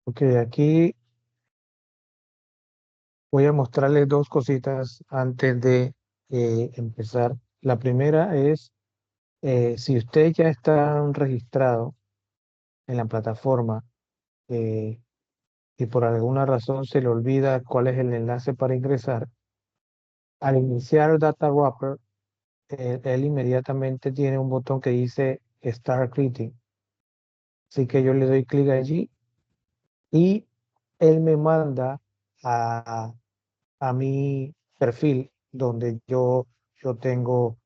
Ok, aquí voy a mostrarles dos cositas antes de empezar. La primera es, si usted ya está registrado en la plataforma eh, y por alguna razón se le olvida cuál es el enlace para ingresar, al iniciar Data Wrapper, él inmediatamente tiene un botón que dice Start Creating. Así que yo le doy clic allí y él me manda a, a mi perfil donde yo tengo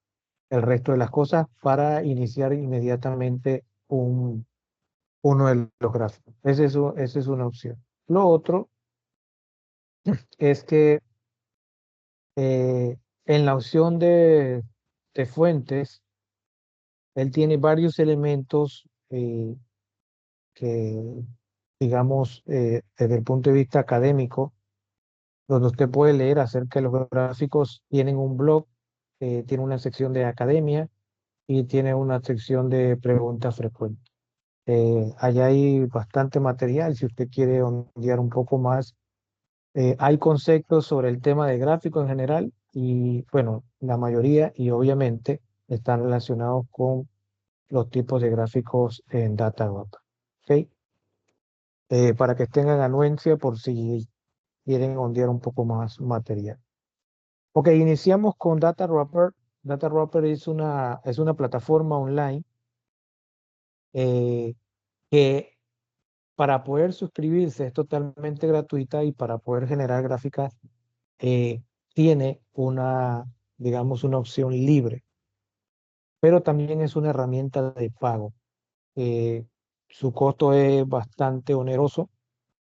el resto de las cosas para iniciar inmediatamente uno de los gráficos. Esa es una opción. Lo otro es que en la opción de fuentes, él tiene varios elementos que, digamos, desde el punto de vista académico, donde usted puede leer acerca de los gráficos. Tienen un blog, tiene una sección de academia y tiene una sección de preguntas frecuentes. Allá hay bastante material si usted quiere ondear un poco más. Hay conceptos sobre el tema de gráficos en general y, bueno, la mayoría y obviamente están relacionados con los tipos de gráficos en DataWrap. ¿Ok? Para que tengan anuencia por si quieren ondear un poco más material. Ok, iniciamos con DataWrapper. DataWrapper es una plataforma online eh, que para poder suscribirse es totalmente gratuita y para poder generar gráficas tiene digamos, una opción libre, pero también es una herramienta de pago. Eh, Su costo es bastante oneroso,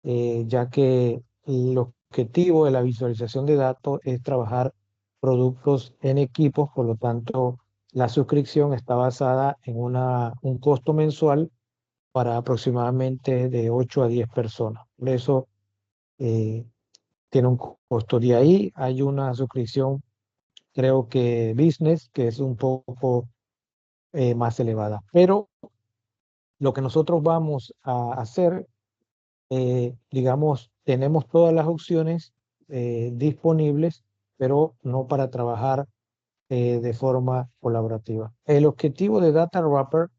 ya que el objetivo de la visualización de datos es trabajar productos en equipos, por lo tanto, la suscripción está basada en un costo mensual para aproximadamente de 8 a 10 personas. Por eso eh, tiene un costo. De ahí hay una suscripción, creo que business, que es un poco más elevada. Pero lo que nosotros vamos a hacer, digamos, tenemos todas las opciones disponibles, pero no para trabajar de forma colaborativa. El objetivo de Data Wrapper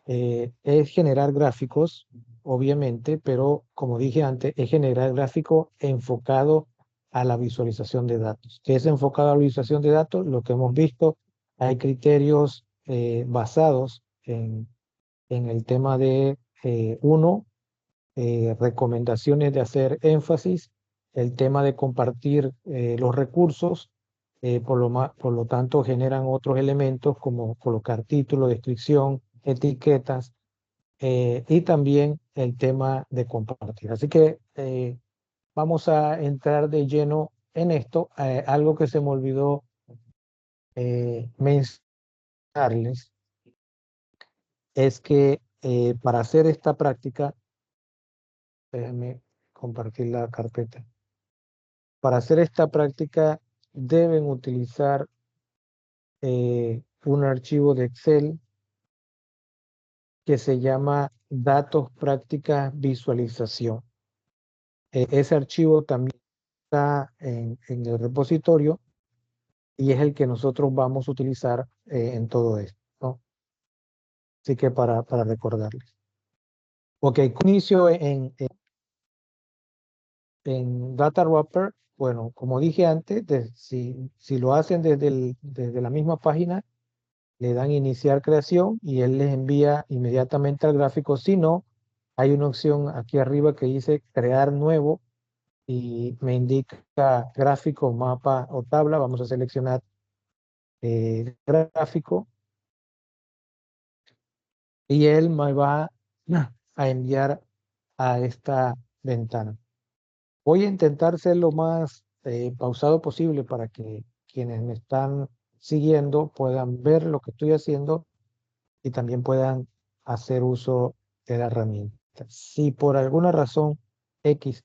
es generar gráficos, obviamente, pero como dije antes, es generar gráfico enfocado a la visualización de datos. ¿Qué es enfocado a la visualización de datos? Lo que hemos visto, hay criterios basados en el tema de, uno, recomendaciones de hacer énfasis, el tema de compartir los recursos, por lo tanto generan otros elementos como colocar título, descripción, etiquetas, y también el tema de compartir. Así que vamos a entrar de lleno en esto. Algo que se me olvidó mencionarles es que para hacer esta práctica, déjenme compartir la carpeta. Para hacer esta práctica deben utilizar un archivo de Excel que se llama Datos Prácticas Visualización. Ese archivo también está en el repositorio y es el que nosotros vamos a utilizar en todo esto, ¿no? Así que para recordarles. Ok, inicio en Data Wrapper. Bueno, como dije antes, si lo hacen desde la misma página, le dan iniciar creación y él les envía inmediatamente al gráfico. Si no, hay una opción aquí arriba que dice crear nuevo y me indica gráfico, mapa o tabla. Vamos a seleccionar gráfico y él me va a enviar a esta ventana. Voy a intentar ser lo más pausado posible para que quienes me están siguiendo puedan ver lo que estoy haciendo y también puedan hacer uso de la herramienta. Si por alguna razón X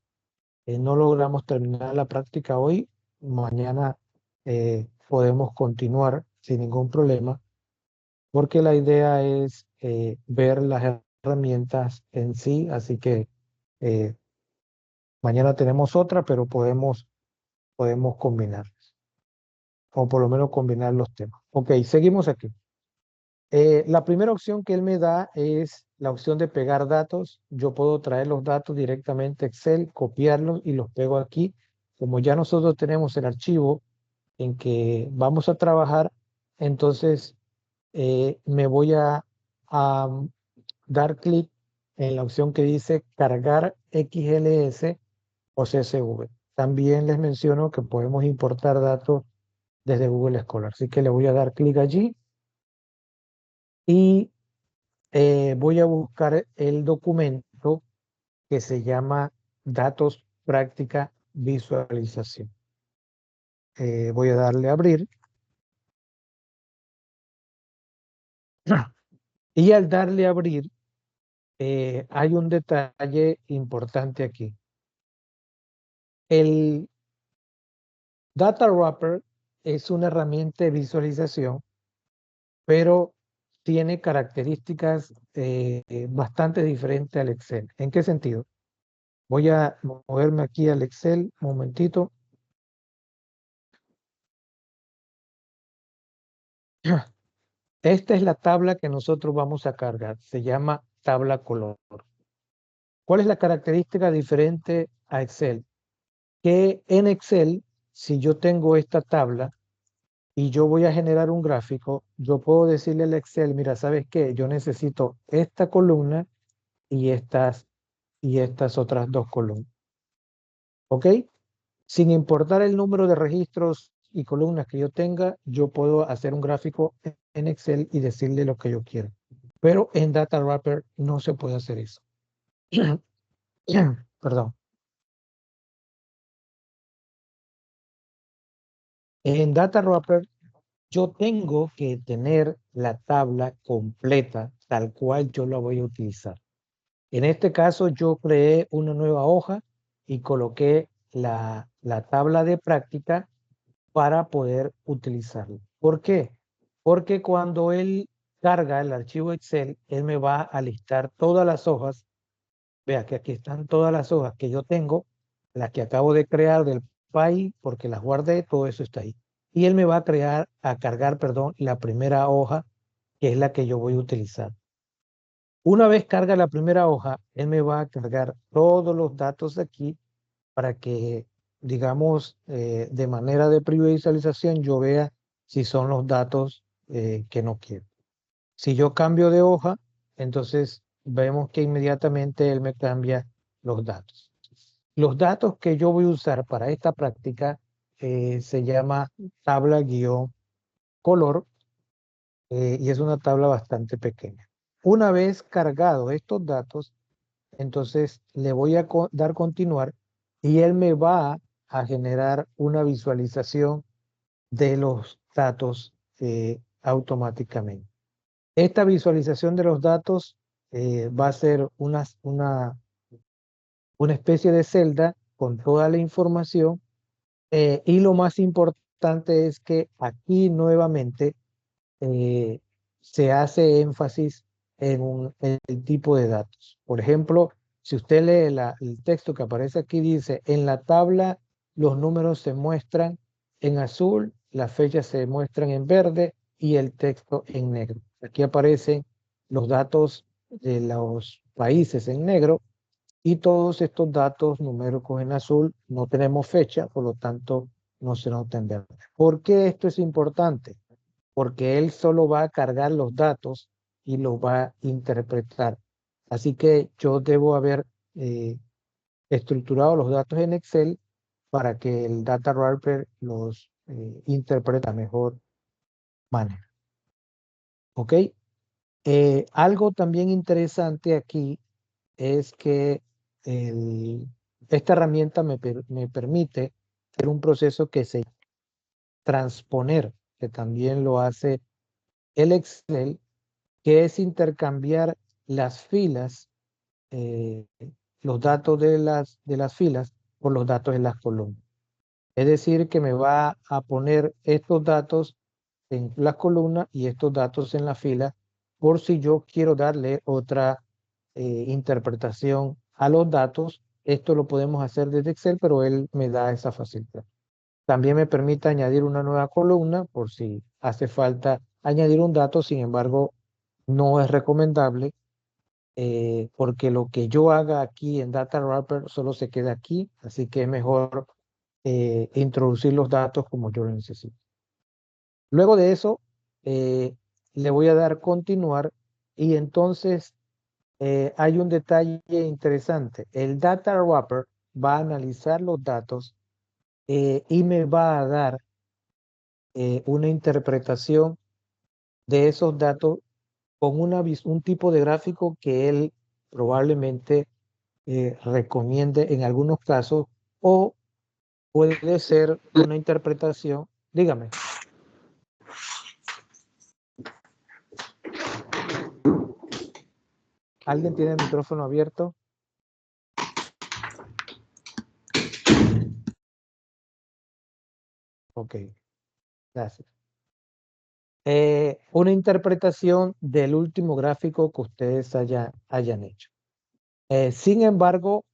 no logramos terminar la práctica hoy, mañana podemos continuar sin ningún problema, porque la idea es ver las herramientas en sí, así que Eh, mañana tenemos otra, pero podemos combinar, o por lo menos combinar los temas. Ok, seguimos aquí. La primera opción que él me da es la opción de pegar datos. Yo puedo traer los datos directamente a Excel, copiarlos y los pego aquí. Como ya nosotros tenemos el archivo en que vamos a trabajar, entonces me voy a dar clic en la opción que dice cargar XLS o CSV. También les menciono que podemos importar datos desde Google Scholar. Así que le voy a dar clic allí y voy a buscar el documento que se llama Datos Práctica Visualización. Voy a darle a abrir. Y al darle a abrir, hay un detalle importante aquí. El Data Wrapper es una herramienta de visualización, pero tiene características bastante diferentes al Excel. ¿En qué sentido? Voy a moverme aquí al Excel un momentito. Esta es la tabla que nosotros vamos a cargar. Se llama tabla color. ¿Cuál es la característica diferente a Excel? Que en Excel, si yo tengo esta tabla y yo voy a generar un gráfico, yo puedo decirle al Excel, mira, ¿sabes qué? Yo necesito esta columna y estas otras dos columnas. ¿Ok? Sin importar el número de registros y columnas que yo tenga, yo puedo hacer un gráfico en Excel y decirle lo que yo quiero. Pero en Data Wrapper no se puede hacer eso. Perdón. En Data Wrapper yo tengo que tener la tabla completa tal cual yo la voy a utilizar. En este caso yo creé una nueva hoja y coloqué la tabla de práctica para poder utilizarlo. ¿Por qué? Porque cuando él carga el archivo Excel, él me va a listar todas las hojas. Vea que aquí están todas las hojas que yo tengo, las que acabo de crear del país, porque las guardé, todo eso está ahí. Y él me va a cargar, perdón, la primera hoja, que es la que yo voy a utilizar. Una vez carga la primera hoja, él me va a cargar todos los datos de aquí para que, digamos, de manera de previsualización, yo vea si son los datos que no quiero. Si yo cambio de hoja, entonces vemos que inmediatamente él me cambia los datos. Los datos que yo voy a usar para esta práctica se llama tabla-color y es una tabla bastante pequeña. Una vez cargado estos datos, entonces le voy a dar continuar y él me va a generar una visualización de los datos automáticamente. Esta visualización de los datos va a ser una especie de celda con toda la información y lo más importante es que aquí nuevamente eh, se hace énfasis en el tipo de datos. Por ejemplo, si usted lee el texto que aparece aquí, dice, en la tabla los números se muestran en azul, las fechas se muestran en verde y el texto en negro. Aquí aparecen los datos de los países en negro y todos estos datos numéricos en azul no tenemos fecha, por lo tanto no se nota en verde. ¿Por qué esto es importante? Porque él solo va a cargar los datos y los va a interpretar. Así que yo debo haber estructurado los datos en Excel para que el Data Wrapper los interprete de mejor manera. ¿Ok? Algo también interesante aquí es que el- esta herramienta me permite hacer un proceso que se transponer, que también lo hace el Excel, que es intercambiar las filas, eh, los datos de las filas por los datos de las columnas. Es decir, que me va a poner estos datos en las columnas y estos datos en la fila por si yo quiero darle otra interpretación a los datos. Esto lo podemos hacer desde Excel, pero él me da esa facilidad. También me permite añadir una nueva columna por si hace falta añadir un dato. Sin embargo, no es recomendable porque lo que yo haga aquí en Data Wrapper solo se queda aquí, así que es mejor introducir los datos como yo lo necesito. Luego de eso, le voy a dar continuar y entonces hay un detalle interesante. El Data Wrapper va a analizar los datos y me va a dar una interpretación de esos datos con un tipo de gráfico que él probablemente recomiende en algunos casos o puede ser una interpretación. Dígame, ¿alguien tiene el micrófono abierto? Ok, gracias. Una interpretación del último gráfico que ustedes hayan hecho. Sin embargo,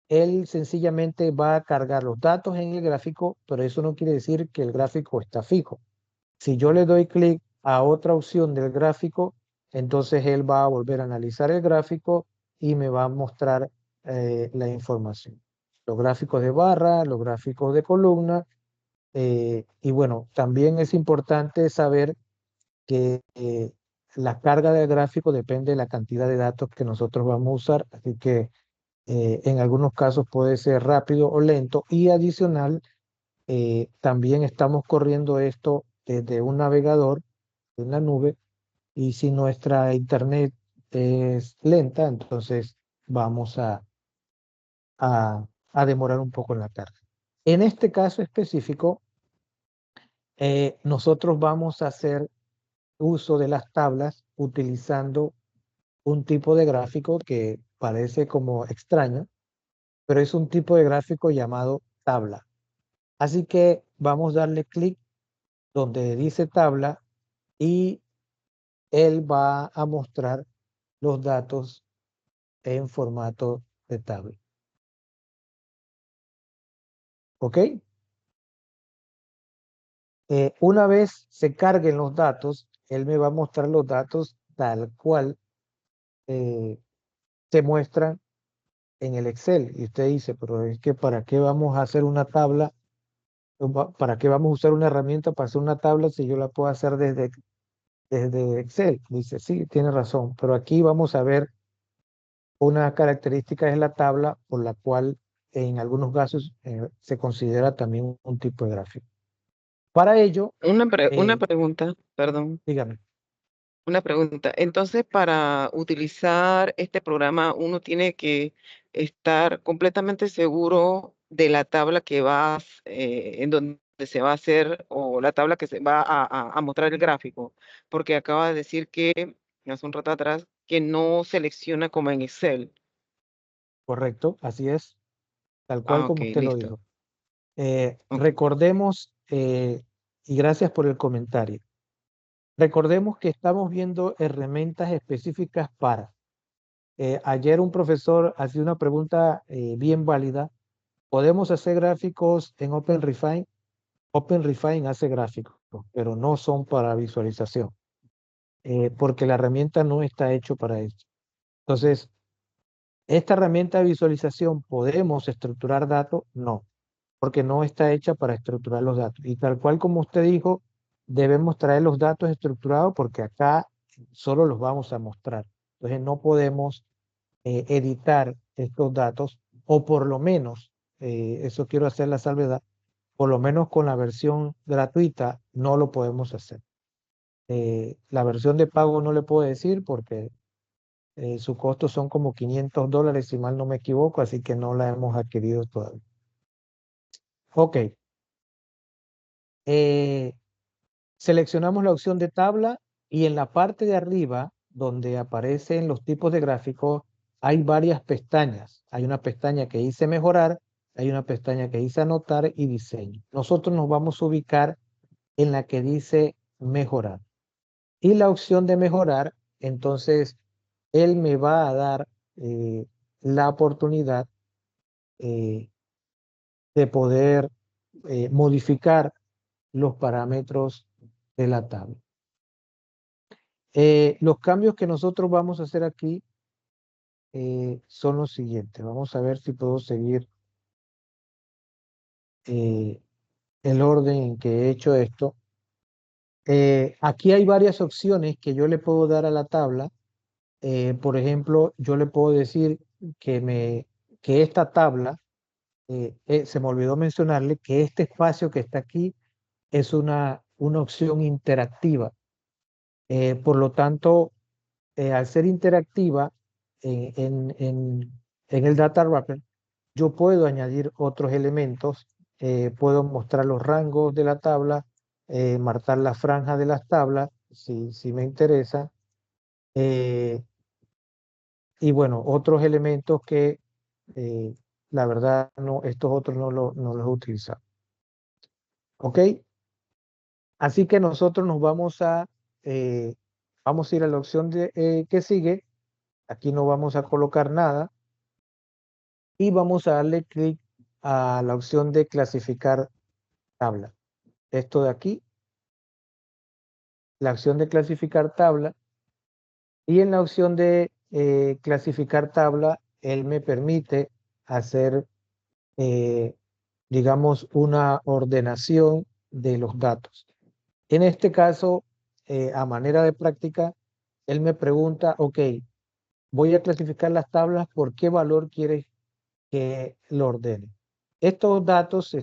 él sencillamente va a cargar los datos en el gráfico, pero eso no quiere decir que el gráfico está fijo. Si yo le doy clic a otra opción del gráfico, entonces él va a volver a analizar el gráfico y me va a mostrar la información. Los gráficos de barra, los gráficos de columna. Y bueno, también es importante saber que la carga del gráfico depende de la cantidad de datos que nosotros vamos a usar. Así que en algunos casos puede ser rápido o lento. Y adicional, también estamos corriendo esto desde un navegador en la nube y si nuestra internet es lenta, entonces vamos a, a demorar un poco en la carga. En este caso específico, nosotros vamos a hacer uso de las tablas utilizando un tipo de gráfico que parece como extraño, pero es un tipo de gráfico llamado tabla. Así que vamos a darle clic donde dice tabla y él va a mostrar los datos en formato de tabla. ¿Ok? Una vez se carguen los datos, él me va a mostrar los datos tal cual eh, se muestran en el Excel. Y usted dice, pero es que ¿para qué vamos a hacer una tabla? ¿Para qué vamos a usar una herramienta para hacer una tabla si yo la puedo hacer desde Excel? Dice, sí, tiene razón, pero aquí vamos a ver una característica de la tabla por la cual en algunos casos se considera también un tipo de gráfico. Para ello, Una pregunta, perdón, dígame, una pregunta. Entonces, para utilizar este programa, uno tiene que estar completamente seguro de la tabla que vas, en donde se va a hacer, o la tabla que se va a mostrar el gráfico, porque acaba de decir que, hace un rato atrás, que no selecciona como en Excel. correcto, así es, tal cual Ah, ok, como usted lo listo. dijo. Ok. Recordemos, y gracias por el comentario, recordemos que estamos viendo herramientas específicas para. Ayer un profesor hacía una pregunta bien válida. ¿Podemos hacer gráficos en OpenRefine? OpenRefine hace gráficos, pero no son para visualización, porque la herramienta no está hecho para eso. Entonces, ¿esta herramienta de visualización podemos estructurar datos? No, porque no está hecha para estructurar los datos. Y tal cual como usted dijo, debemos traer los datos estructurados porque acá solo los vamos a mostrar. Entonces, no podemos editar estos datos, o por lo menos, eso quiero hacer la salvedad, por lo menos con la versión gratuita no lo podemos hacer. La versión de pago no le puedo decir porque su costo son como $500, si mal no me equivoco, así que no la hemos adquirido todavía. Ok. Eh, Seleccionamos la opción de tabla y en la parte de arriba, donde aparecen los tipos de gráficos, hay varias pestañas. Hay una pestaña que dice mejorar, hay una pestaña que dice anotar y diseño. Nosotros nos vamos a ubicar en la que dice mejorar. Y la opción de mejorar, entonces, él me va a dar la oportunidad de poder modificar los parámetros de la tabla. Los cambios que nosotros vamos a hacer aquí son los siguientes. Vamos a ver si puedo seguir el orden en que he hecho esto. Aquí hay varias opciones que yo le puedo dar a la tabla. Por ejemplo, yo le puedo decir que esta tabla, se me olvidó mencionarle que este espacio que está aquí es una opción interactiva. Por lo tanto, al ser interactiva en el Data Wrapper, yo puedo añadir otros elementos, puedo mostrar los rangos de la tabla, marcar la franja de las tablas, si me interesa, eh, y bueno, otros elementos que la verdad no, estos otros no los he utilizado. ¿Ok? Así que nosotros nos vamos a ir a la opción que sigue. Aquí no vamos a colocar nada y vamos a darle clic a la opción de clasificar tabla. Esto de aquí, la opción de clasificar tabla, y en la opción de clasificar tabla, él me permite hacer, eh, digamos, una ordenación de los datos. En este caso, a manera de práctica, él me pregunta, ok, voy a clasificar las tablas, ¿por qué valor quieres que lo ordene? Estos datos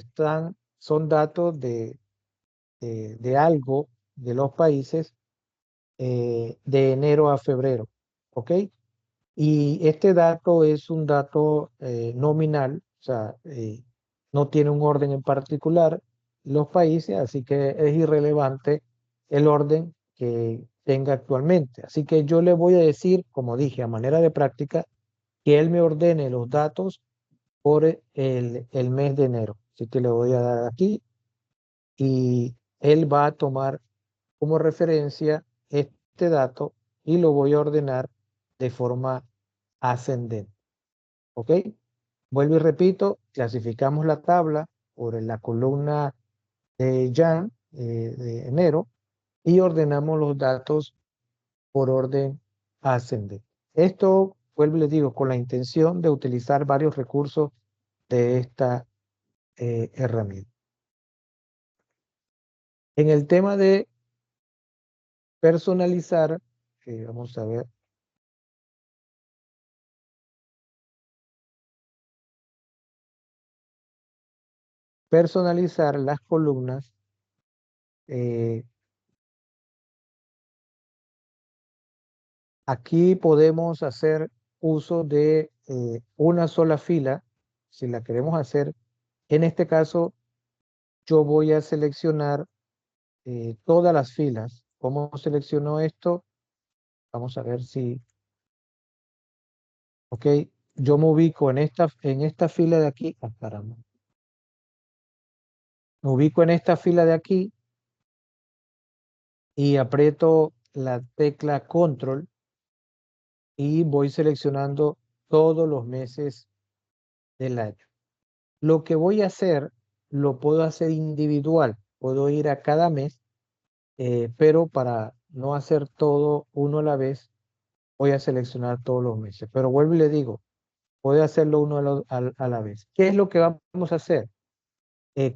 son datos de algo de los países de enero a febrero, ¿ok? Y este dato es un dato nominal, o sea, no tiene un orden en particular los países, así que es irrelevante el orden que tenga actualmente. Así que yo le voy a decir, como dije, a manera de práctica, que él me ordene los datos por el mes de enero. Así que le voy a dar aquí y él va a tomar como referencia este dato y lo voy a ordenar de forma ascendente. ¿Ok? Vuelvo y repito, clasificamos la tabla por la columna de Jan, de enero, y ordenamos los datos por orden ascendente. Esto, vuelvo y les digo, con la intención de utilizar varios recursos de esta herramienta. En el tema de personalizar, vamos a ver, personalizar las columnas, aquí podemos hacer uso de una sola fila, si la queremos hacer. En este caso, yo voy a seleccionar todas las filas. ¿Cómo selecciono esto? Vamos a ver si, ok, yo me ubico en esta fila de aquí. Ah, caramba. Me ubico en esta fila de aquí y aprieto la tecla Control y voy seleccionando todos los meses del año. Lo que voy a hacer, lo puedo hacer individual. Puedo ir a cada mes, pero para no hacer todo uno a la vez, voy a seleccionar todos los meses. Pero vuelvo y le digo, puede hacerlo uno a la vez. ¿Qué es lo que vamos a hacer?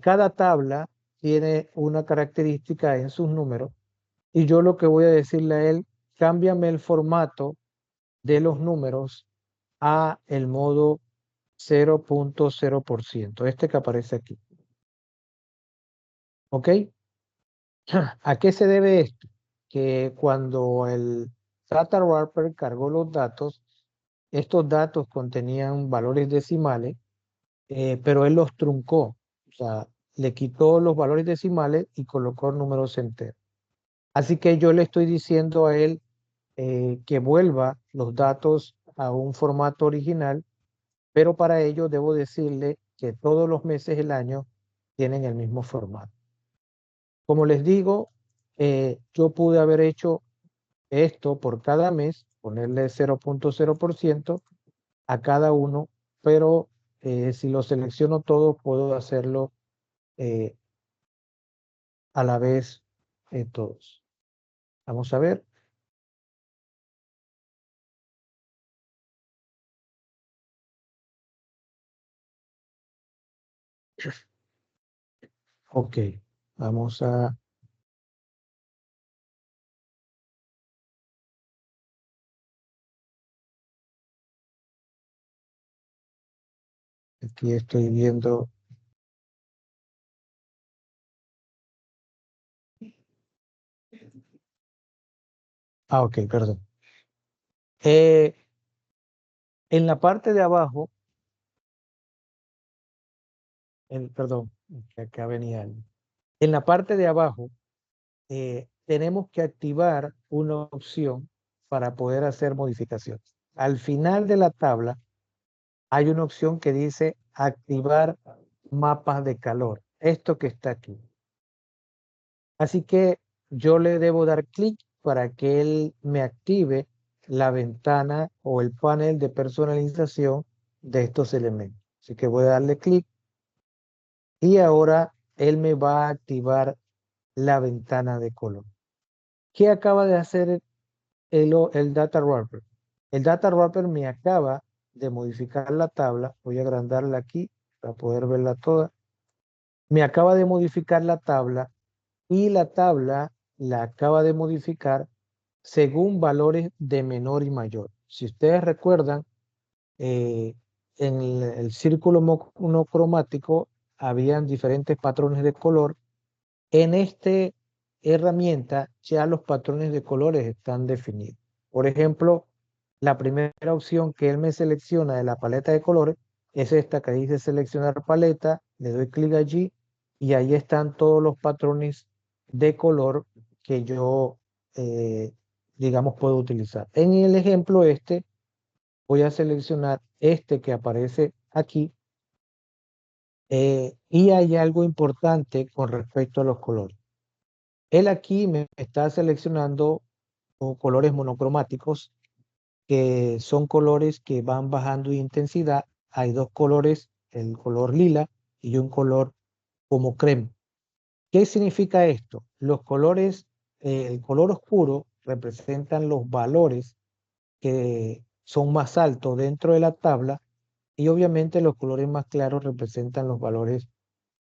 Cada tabla tiene una característica en sus números y yo lo que voy a decirle a él, cámbiame el formato de los números a el modo 0.0%, este que aparece aquí. ¿Ok? ¿A qué se debe esto? Que cuando el Data Wrapper cargó los datos, estos datos contenían valores decimales, pero él los truncó. O sea, le quitó los valores decimales y colocó números enteros. Así que yo le estoy diciendo a él que vuelva los datos a un formato original, pero para ello debo decirle que todos los meses del año tienen el mismo formato. Como les digo, yo pude haber hecho esto por cada mes, ponerle 0.0%. a cada uno, pero si lo selecciono todo, puedo hacerlo eh, a la vez todos. Vamos a ver. Ok, vamos a... Aquí estoy viendo... Ah, ok, perdón. Eh, en la parte de abajo, perdón, que acá venía. En la parte de abajo, tenemos que activar una opción para poder hacer modificaciones. Al final de la tabla hay una opción que dice activar mapas de calor. Esto que está aquí. Así que yo le debo dar clic para que él me active la ventana o el panel de personalización de estos elementos. Así que voy a darle clic y ahora él me va a activar la ventana de color. ¿Qué acaba de hacer el Data Wrapper? El Data Wrapper me acaba de modificar la tabla. Voy a agrandarla aquí para poder verla toda. Me acaba de modificar la tabla y la tabla la acaba de modificar según valores de menor y mayor. Si ustedes recuerdan, en el círculo monocromático habían diferentes patrones de color. En esta herramienta ya los patrones de colores están definidos. Por ejemplo, la primera opción que él me selecciona de la paleta de colores es esta que dice seleccionar paleta. Le doy clic allí y ahí están todos los patrones de color que yo, digamos, puedo utilizar. En el ejemplo este, voy a seleccionar este que aparece aquí. Y hay algo importante con respecto a los colores. Él aquí me está seleccionando colores monocromáticos, que son colores que van bajando de intensidad. Hay dos colores, el color lila y un color como crema. ¿Qué significa esto? Los colores, el color oscuro representan los valores que son más altos dentro de la tabla y obviamente los colores más claros representan los valores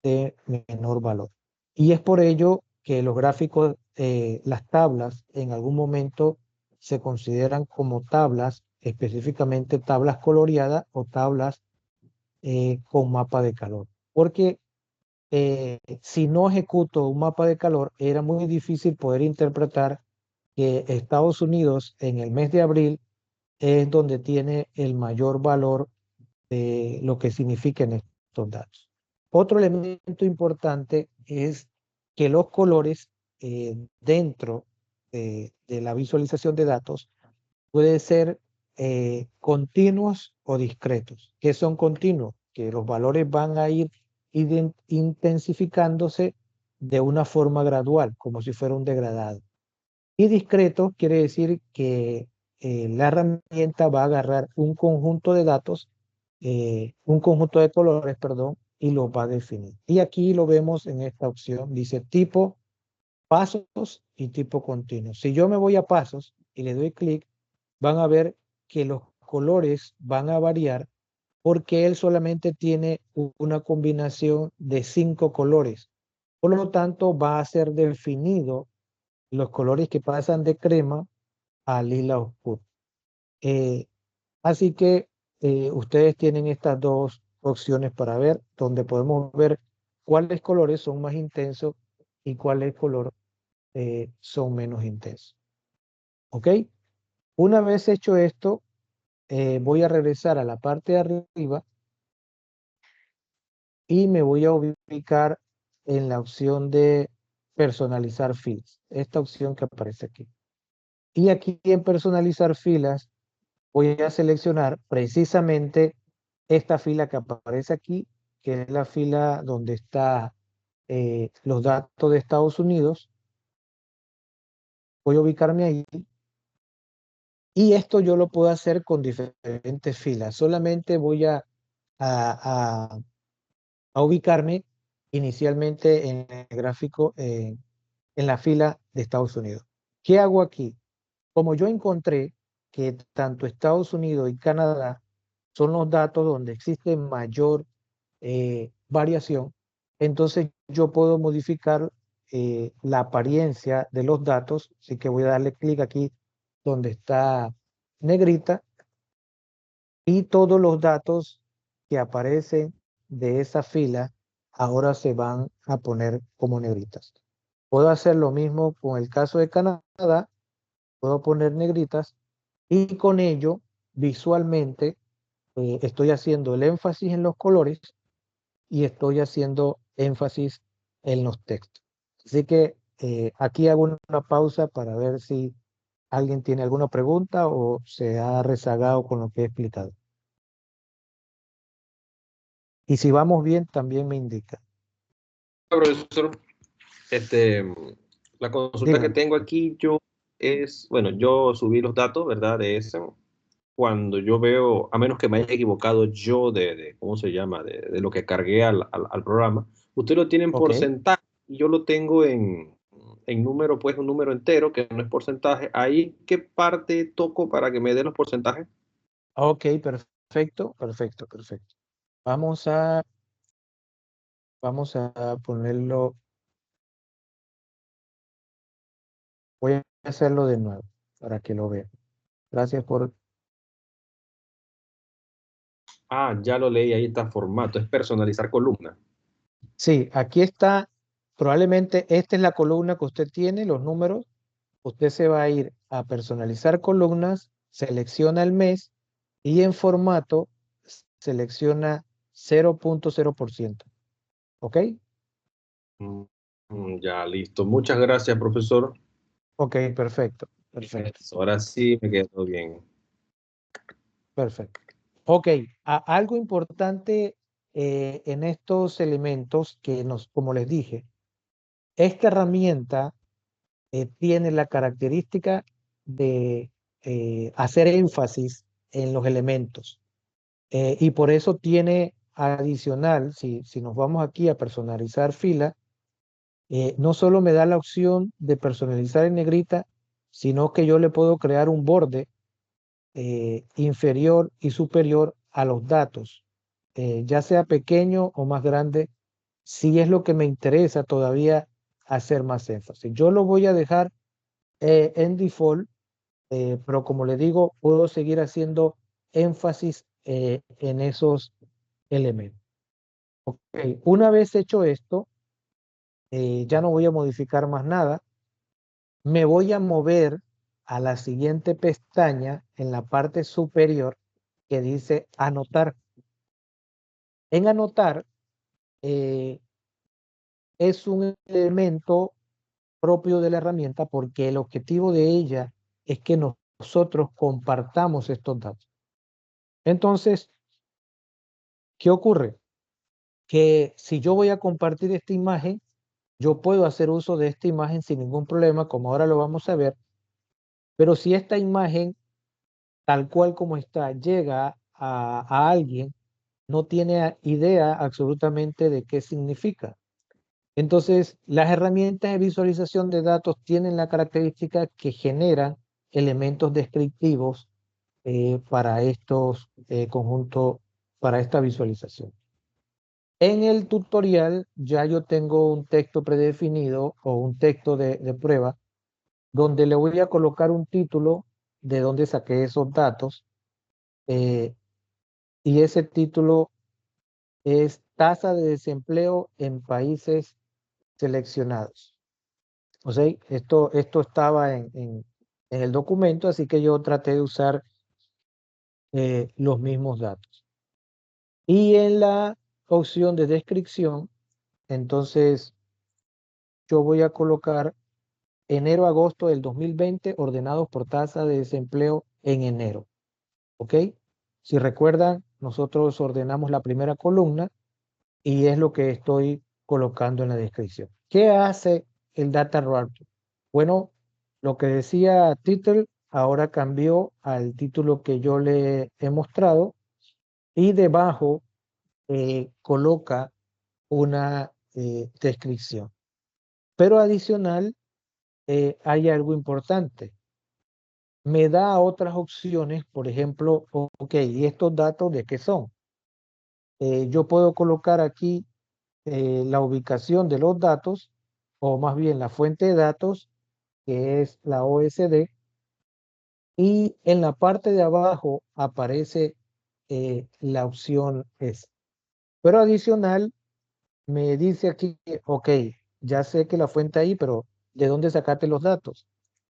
de menor valor. Y es por ello que los gráficos, las tablas, en algún momento se consideran como tablas, específicamente tablas coloreadas o tablas con mapa de calor. Porque si no ejecuto un mapa de calor, era muy difícil poder interpretar que Estados Unidos en el mes de abril es donde tiene el mayor valor de lo que significan estos datos. Otro elemento importante es que los colores dentro de la visualización de datos pueden ser continuos o discretos. ¿Qué son continuos? Que los valores van a ir intensificándose de una forma gradual, como si fuera un degradado. Y discreto quiere decir que la herramienta va a agarrar un conjunto de datos, un conjunto de colores, perdón, y los va a definir. Y aquí lo vemos en esta opción, dice tipo, pasos y tipo continuo. Si yo me voy a pasos y le doy clic, van a ver que los colores van a variar porque él solamente tiene una combinación de 5 colores. Por lo tanto, va a ser definido los colores que pasan de crema a lila oscuro. Eh, Así que ustedes tienen estas dos opciones para ver, donde podemos ver cuáles colores son más intensos y cuáles colores son menos intensos. ¿Ok? Una vez hecho esto, voy a regresar a la parte de arriba y me voy a ubicar en la opción de personalizar filas. Esta opción que aparece aquí. Y aquí en personalizar filas voy a seleccionar precisamente esta fila que aparece aquí, que es la fila donde está los datos de Estados Unidos. Voy a ubicarme ahí Y esto yo lo puedo hacer con diferentes filas. Solamente voy a, a ubicarme inicialmente en el gráfico, en la fila de Estados Unidos. ¿Qué hago aquí? Como yo encontré que tanto Estados Unidos y Canadá son los datos donde existe mayor variación, entonces yo puedo modificar la apariencia de los datos, así que voy a darle clic aquí donde está negrita y todos los datos que aparecen de esa fila ahora se van a poner como negritas. Puedo hacer lo mismo con el caso de Canadá, puedo poner negritas y con ello visualmente estoy haciendo el énfasis en los colores y estoy haciendo énfasis en los textos. Así que aquí hago una pausa para ver si alguien tiene alguna pregunta o se ha rezagado con lo que he explicado. Y si vamos bien, también me indica. Profesor, este, la consulta que Dígame. tengo aquí yo es, bueno, yo subí los datos, ¿verdad? De eso. Cuando yo veo, a menos que me haya equivocado yo ¿cómo se llama? De lo que cargué al programa, usted lo tiene en Ok, porcentaje y yo lo tengo en número, pues un número entero que no es porcentaje. Ahí, ¿qué parte toco para que me dé los porcentajes? ok, perfecto, perfecto, perfecto. Vamos a, vamos a ponerlo, voy a hacerlo de nuevo para que lo vean. Gracias por... Ah, ya lo leí, ahí está formato, es personalizar columna. Sí, aquí está, probablemente esta es la columna que usted tiene, los números. Usted se va a ir a personalizar columnas, selecciona el mes y en formato selecciona 0.0%. ¿Ok? Mm, ya, listo. Muchas gracias, profesor. Ok, perfecto, perfecto, Eso, ahora sí me quedó bien. perfecto. Ok, algo importante en estos elementos que nos, como les dije, esta herramienta tiene la característica de hacer énfasis en los elementos. Y por eso tiene adicional, si nos vamos aquí a personalizar fila, no solo me da la opción de personalizar en negrita, sino que yo le puedo crear un borde inferior y superior a los datos, ya sea pequeño o más grande, si es lo que me interesa todavía hacer más énfasis. Yo lo voy a dejar en default, pero como le digo, puedo seguir haciendo énfasis en esos elementos. Ok, una vez hecho esto, ya no voy a modificar más nada. Me voy a mover a la siguiente pestaña en la parte superior que dice anotar. En anotar eh, es un elemento propio de la herramienta porque el objetivo de ella es que nosotros compartamos estos datos. Entonces, ¿qué ocurre? Que si yo voy a compartir esta imagen, yo puedo hacer uso de esta imagen sin ningún problema, como ahora lo vamos a ver, pero si esta imagen, tal cual como está, llega a alguien, no tiene idea absolutamente de qué significa. Entonces, las herramientas de visualización de datos tienen la característica que generan elementos descriptivos para estos conjuntos, para esta visualización. En el tutorial ya yo tengo un texto predefinido o un texto de prueba donde le voy a colocar un título de donde saqué esos datos eh, y ese título es tasa de desempleo en países seleccionados. O sea, esto estaba en el documento, así que yo traté de usar los mismos datos. Y en la opción de descripción, entonces yo voy a colocar enero-agosto del 2020 ordenados por tasa de desempleo en enero. ¿Ok? Si recuerdan, nosotros ordenamos la primera columna y es lo que estoy colocando en la descripción. ¿Qué hace el Data Robot? Bueno, lo que decía Title, ahora cambió al título que yo le he mostrado y debajo coloca una descripción. Pero adicional, hay algo importante. Me da otras opciones, por ejemplo, ok, ¿y estos datos de qué son? Yo puedo colocar aquí la ubicación de los datos, o más bien la fuente de datos, que es la OSD, y en la parte de abajo aparece la opción S. Pero adicional, me dice aquí, ok, ya sé que la fuente ahí, pero ¿de dónde sacaste los datos?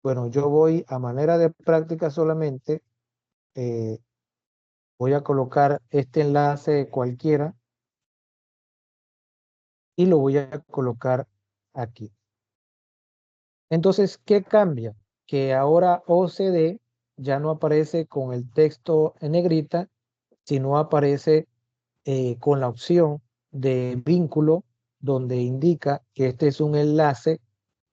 Bueno, yo voy a manera de práctica solamente, eh, voy a colocar este enlace cualquiera y lo voy a colocar aquí. Entonces, ¿qué cambia? Que ahora OCD ya no aparece con el texto en negrita, sino aparece con la opción de vínculo donde indica que este es un enlace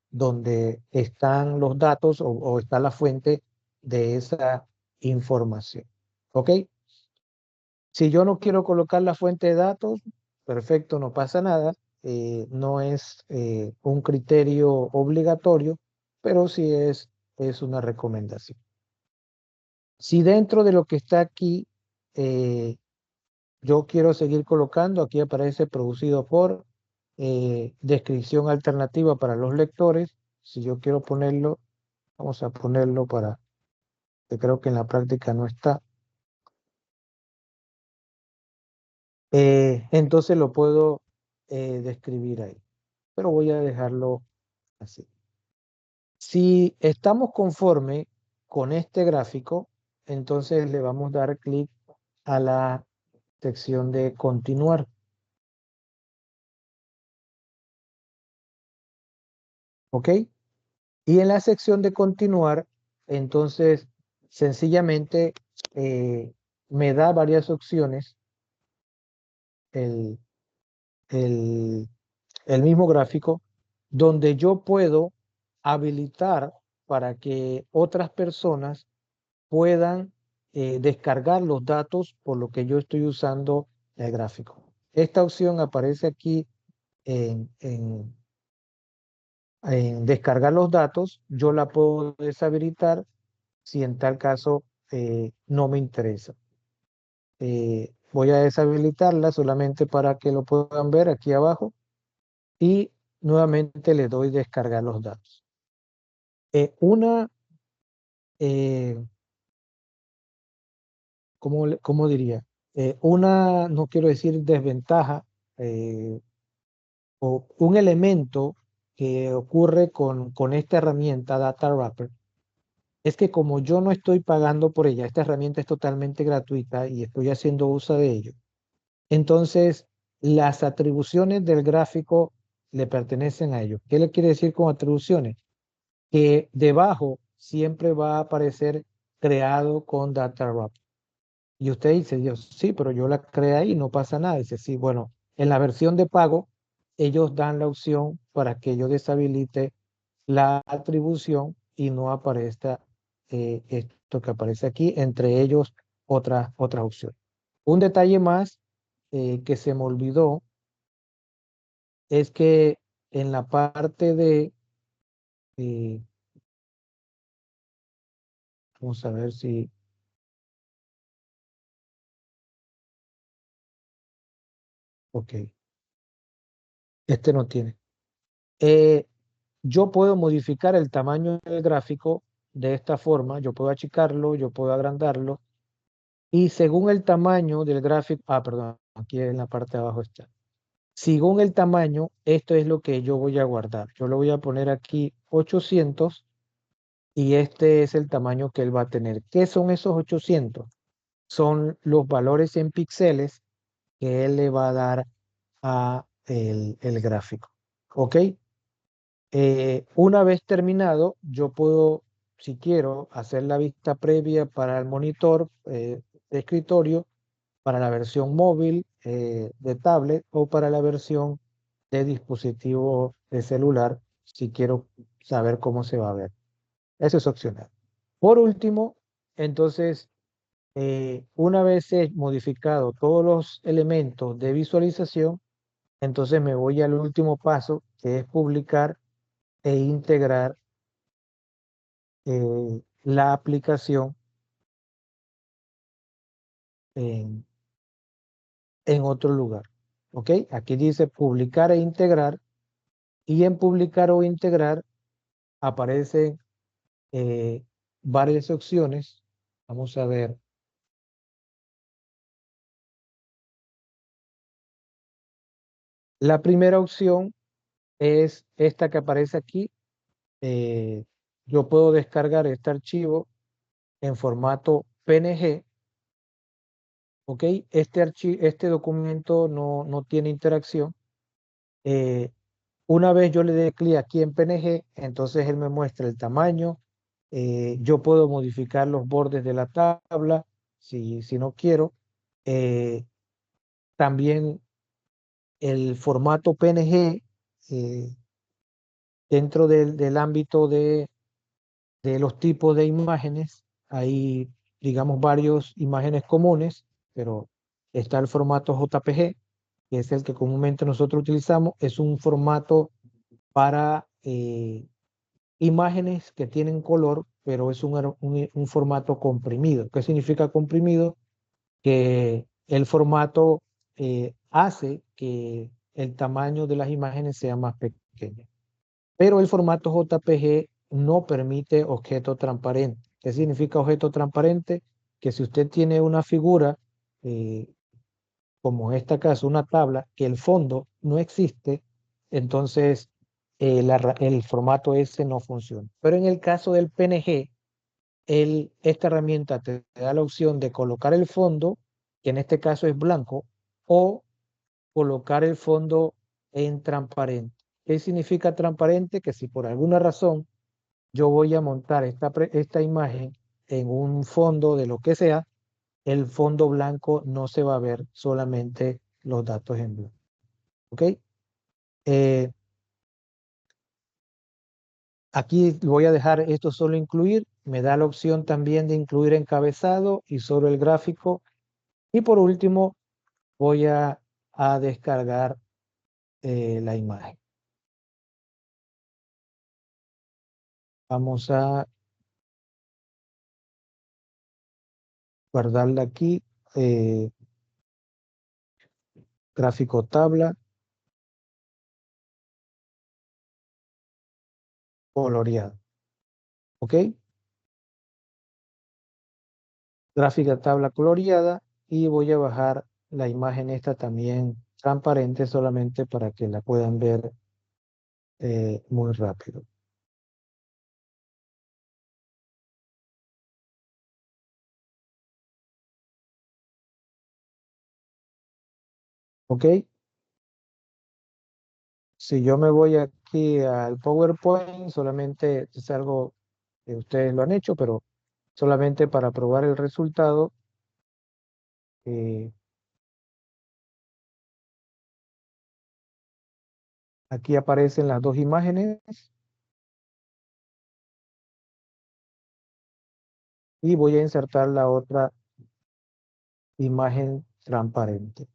donde están los datos o está la fuente de esa información. ¿Ok? Si yo no quiero colocar la fuente de datos, perfecto, no pasa nada. No es un criterio obligatorio, pero sí es una recomendación. Si dentro de lo que está aquí, yo quiero seguir colocando, aquí aparece producido por descripción alternativa para los lectores. Si yo quiero ponerlo, vamos a ponerlo para, que creo que en la práctica no está. Entonces lo puedo describir ahí, pero voy a dejarlo así. Si estamos conforme con este gráfico, entonces le vamos a dar clic a la sección de continuar. ¿Ok? Y en la sección de continuar, entonces sencillamente me da varias opciones el, el, el mismo gráfico donde yo puedo habilitar para que otras personas puedan descargar los datos por lo que yo estoy usando el gráfico. Esta opción aparece aquí en descargar los datos. Yo la puedo deshabilitar si en tal caso no me interesa. Voy a deshabilitarla solamente para que lo puedan ver aquí abajo y nuevamente le doy descargar los datos. Una, ¿cómo diría? Una, no quiero decir desventaja, o un elemento que ocurre con esta herramienta Data Wrapper es que como yo no estoy pagando por ella, esta herramienta es totalmente gratuita y estoy haciendo uso de ello. Entonces, las atribuciones del gráfico le pertenecen a ellos. ¿Qué le quiere decir con atribuciones? Que debajo siempre va a aparecer creado con Data Wrapper. Y usted dice, Dios, sí, pero yo la creé ahí y no pasa nada. Dice, sí, bueno, en la versión de pago, ellos dan la opción para que yo deshabilite la atribución y no aparezca esto que aparece aquí, entre ellos otras opciones. Un detalle más que se me olvidó es que en la parte de, eh, vamos a ver si, ok, este no tiene. Eh, yo puedo modificar el tamaño del gráfico de esta forma, yo puedo achicarlo, yo puedo agrandarlo, y según el tamaño del gráfico, perdón, aquí en la parte de abajo está. Según el tamaño, esto es lo que yo voy a guardar. Yo lo voy a poner aquí 800 y este es el tamaño que él va a tener. ¿Qué son esos 800? Son los valores en píxeles que él le va a dar a el gráfico. ¿Ok? Una vez terminado, yo puedo, si quiero, hacer la vista previa para el monitor de escritorio, para la versión móvil de tablet o para la versión de dispositivo de celular, si quiero saber cómo se va a ver. Eso es opcional. Por último, entonces, una vez he modificado todos los elementos de visualización, entonces me voy al último paso, que es publicar e integrar la aplicación en, en otro lugar. ¿Ok? Aquí dice publicar e integrar, y en publicar o integrar aparecen eh, varias opciones. Vamos a ver. La primera opción es esta que aparece aquí. Eh, yo puedo descargar este archivo en formato PNG. ¿Ok? Este documento no tiene interacción. Eh, Una vez yo le dé clic aquí en PNG, entonces él me muestra el tamaño. Yo puedo modificar los bordes de la tabla si no quiero. Eh, También el formato PNG eh, dentro del ámbito de los tipos de imágenes. Hay, digamos, varios imágenes comunes, pero está el formato JPG, que es el que comúnmente nosotros utilizamos. Es un formato para imágenes que tienen color, pero es un formato comprimido. ¿Qué significa comprimido? Que el formato hace que el tamaño de las imágenes sea más pequeño. Pero el formato JPG no permite objeto transparente. ¿Qué significa objeto transparente? Que si usted tiene una figura, eh, como en este caso una tabla, que el fondo no existe, entonces el formato ese no funciona. Pero en el caso del PNG, esta herramienta te da la opción de colocar el fondo, que en este caso es blanco, o colocar el fondo en transparente. ¿Qué significa transparente? Que si por alguna razón yo voy a montar esta imagen en un fondo de lo que sea, el fondo blanco no se va a ver, solamente los datos en blanco. ¿Ok? Eh, Aquí voy a dejar esto solo incluir. Me da la opción también de incluir encabezado y sobre el gráfico. Y por último, voy a descargar la imagen. Vamos a guardarla aquí. Gráfico tabla coloreado. ¿Ok? Gráfica tabla coloreada, y voy a bajar la imagen esta también transparente, solamente para que la puedan ver muy rápido. ¿Ok? Si yo me voy aquí al PowerPoint, solamente es algo que ustedes lo han hecho, pero solamente para probar el resultado, eh, aquí aparecen las dos imágenes y voy a insertar la otra imagen transparente.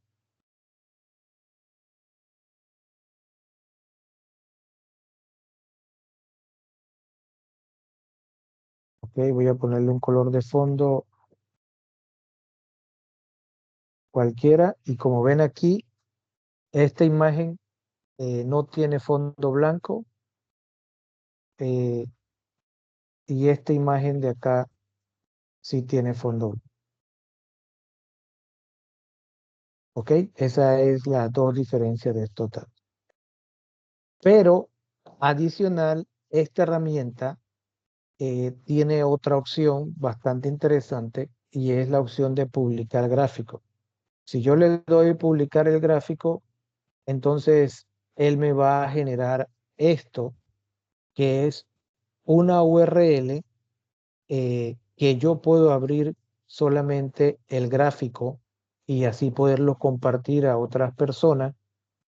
Ok, voy a ponerle un color de fondo cualquiera, y como ven aquí, esta imagen no tiene fondo blanco, eh, y esta imagen de acá sí tiene fondo blanco. Ok, esa es la dos diferencias de estos datos. Pero adicional, esta herramienta tiene otra opción bastante interesante, y es la opción de publicar gráfico. Si yo le doy publicar el gráfico, entonces él me va a generar esto, que es una URL que yo puedo abrir solamente el gráfico, y así poderlo compartir a otras personas,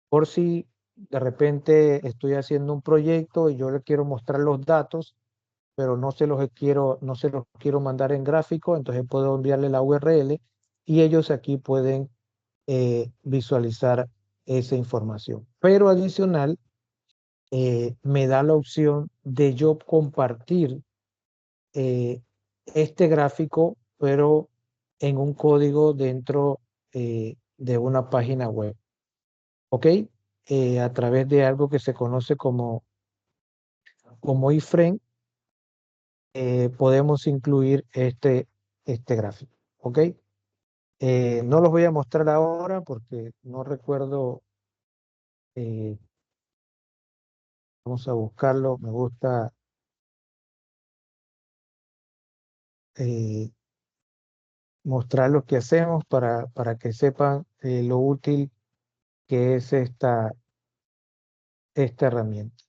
por si de repente estoy haciendo un proyecto y yo le quiero mostrar los datos, pero no se los quiero mandar en gráfico, entonces puedo enviarle la URL y ellos aquí pueden visualizar esa información. Pero adicional, me da la opción de yo compartir eh, este gráfico, pero en un código dentro de una página web. ¿Ok? A través de algo que se conoce como iframe, podemos incluir este gráfico. ¿Ok? No los voy a mostrar ahora porque no recuerdo. Vamos a buscarlo. Me gusta eh, mostrar lo que hacemos para que sepan lo útil que es esta herramienta.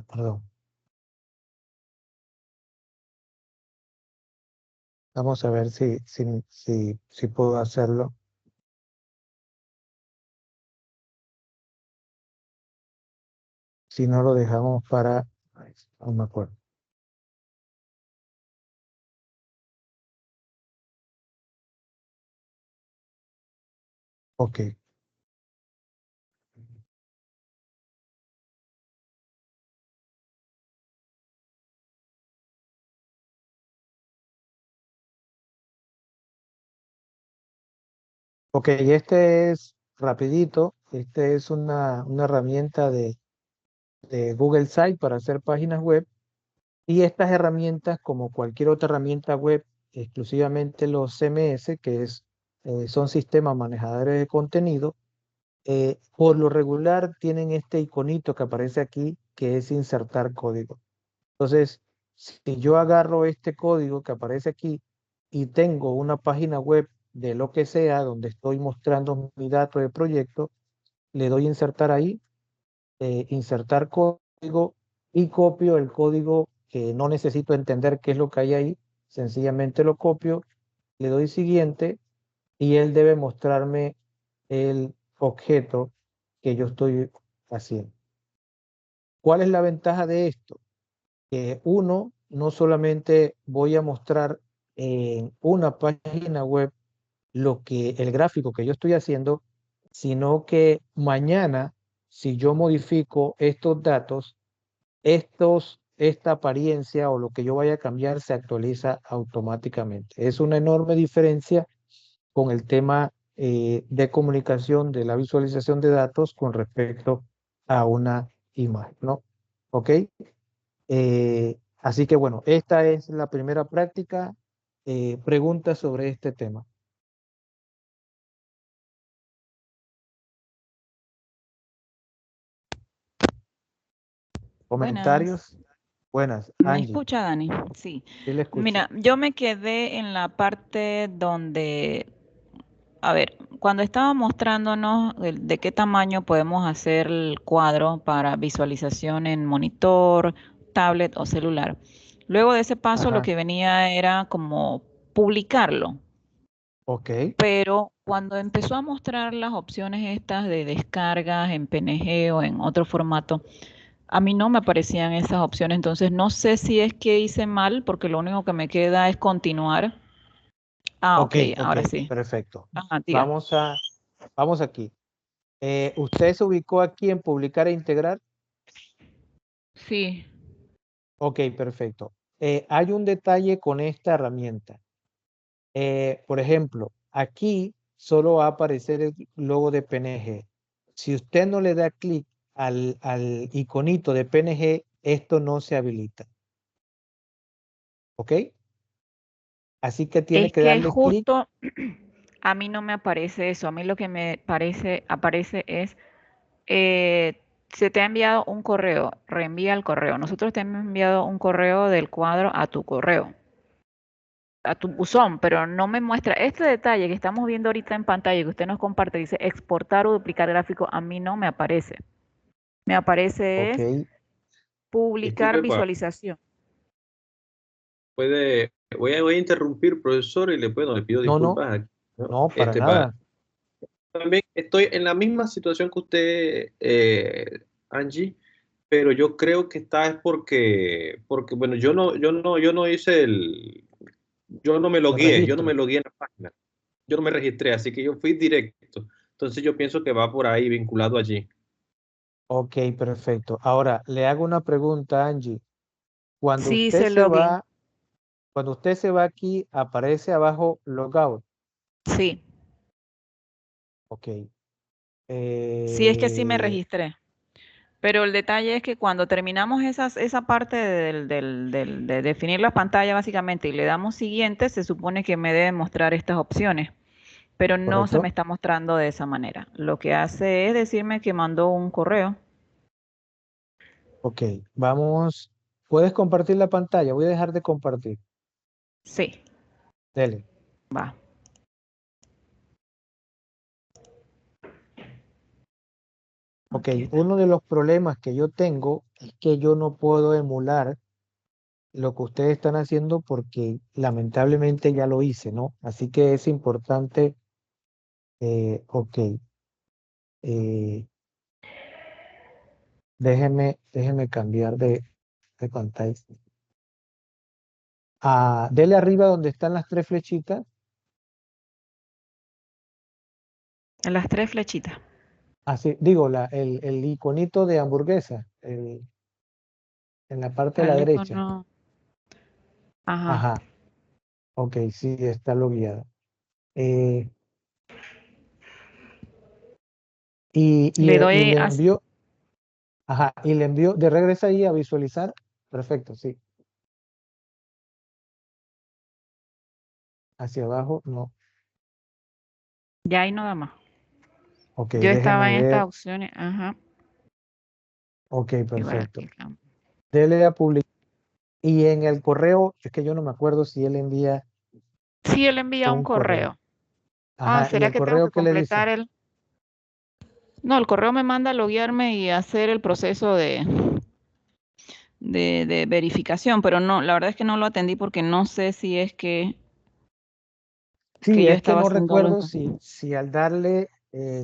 Perdón. Vamos a ver si puedo hacerlo. Si no, lo dejamos para... ay, no me acuerdo. Ok. Ok, este es rapidito. Este es una herramienta de Google Site para hacer páginas web. Y estas herramientas, como cualquier otra herramienta web, exclusivamente los CMS, son sistemas manejadores de contenido, por lo regular tienen este iconito que aparece aquí, que es insertar código. Entonces, si yo agarro este código que aparece aquí y tengo una página web de lo que sea, donde estoy mostrando mi dato de proyecto, le doy insertar ahí, insertar código y copio el código que no necesito entender qué es lo que hay ahí, sencillamente lo copio, le doy siguiente y él debe mostrarme el objeto que yo estoy haciendo. ¿Cuál es la ventaja de esto? Que uno, no solamente voy a mostrar en una página web el gráfico que yo estoy haciendo, sino que mañana, si yo modifico estos datos, esta apariencia o lo que yo vaya a cambiar se actualiza automáticamente. Es una enorme diferencia con el tema de comunicación de la visualización de datos con respecto a una imagen, ¿no? ¿Ok? Así que bueno, esta es la primera práctica. Preguntas sobre este tema. Buenas. ¿Comentarios? Buenas. ¿Me Angie, escucha, Dani? Sí. sí le escucho. Mira, yo me quedé en la parte donde, a ver, cuando estaba mostrándonos de qué tamaño podemos hacer el cuadro para visualización en monitor, tablet o celular. Luego de ese paso, lo Ajá, que venía era como publicarlo. ok, Pero cuando empezó a mostrar las opciones estas de descargas en PNG o en otro formato, a mí no me aparecían esas opciones, entonces no sé si es que hice mal, porque lo único que me queda es continuar. Ah, ok, ok, ok, ahora sí. perfecto. Ajá, diga. Vamos vamos aquí. ¿Usted se ubicó aquí en publicar e integrar? Sí. Ok, perfecto. Hay un detalle con esta herramienta. Por ejemplo, aquí solo va a aparecer el logo de PNG. Si usted no le da clic al iconito de PNG, esto no se habilita. ¿Ok? Así que tiene Es que que darle clic. justo a mí no me aparece eso. A mí lo que aparece es, se te ha enviado un correo, reenvía el correo. Nosotros te hemos enviado un correo del cuadro a tu correo, a tu buzón, pero no me muestra este detalle que estamos viendo ahorita en pantalla que usted nos comparte, dice exportar o duplicar gráfico, a mí no me aparece. Me aparece Ok, es publicar Disculpe, visualización. voy a interrumpir, profesor, y le pido no, no, disculpas aquí, ¿no? no, para nada. también estoy en la misma situación que usted, Angie, pero yo creo que está es porque bueno, yo no hice El yo no me registro. logué en la página, yo no me registré, así que yo fui directo. Entonces yo pienso que va por ahí vinculado allí. Ok, perfecto. Ahora, le hago una pregunta, Angie. Cuando Sí usted hice se login. va, cuando usted se va aquí, aparece abajo logout. Sí, Ok. sí es que sí me Eh, registré. Pero el detalle es que cuando terminamos esa parte de definir la pantalla básicamente y le damos siguiente, se supone que me debe mostrar estas opciones, pero no se me ¿Correcto? está mostrando de esa manera. Lo que hace es decirme que mandó un correo. Ok. Vamos. ¿Puedes compartir la pantalla? Voy a dejar de compartir. Sí, Dele. va. Ok. Aquí está. Uno de los problemas que yo tengo es que yo no puedo emular lo que ustedes están haciendo porque lamentablemente ya lo hice, ¿no? Así que es importante. Ok. eh, déjenme cambiar de pantalla. Dele arriba donde están las tres flechitas. En las tres flechitas. Así, digo, el iconito de hamburguesa en la parte de la El derecha. icono. Ajá. Ajá. Ok, sí, está logueada. Eh, Le y doy le a... envió, ajá, y le envió, de regresa ahí a visualizar. Perfecto, sí. Hacia abajo, no. Ya ahí no da más. Ok, Yo déjeme estaba en estas ver. opciones. Ajá. Ok, Igual perfecto. aquí. Dele a publicar. Y en el correo, es que yo no me acuerdo si él envía Sí, él envía un un correo. correo. Ah, Ajá, y ¿será el que tengo correo, que ¿qué le dice? completar el? No, el correo me manda a loguearme y hacer el proceso de verificación, pero no, la verdad es que no lo atendí porque no sé si es que Sí, yo es que estaba no haciéndolo. recuerdo si al darle,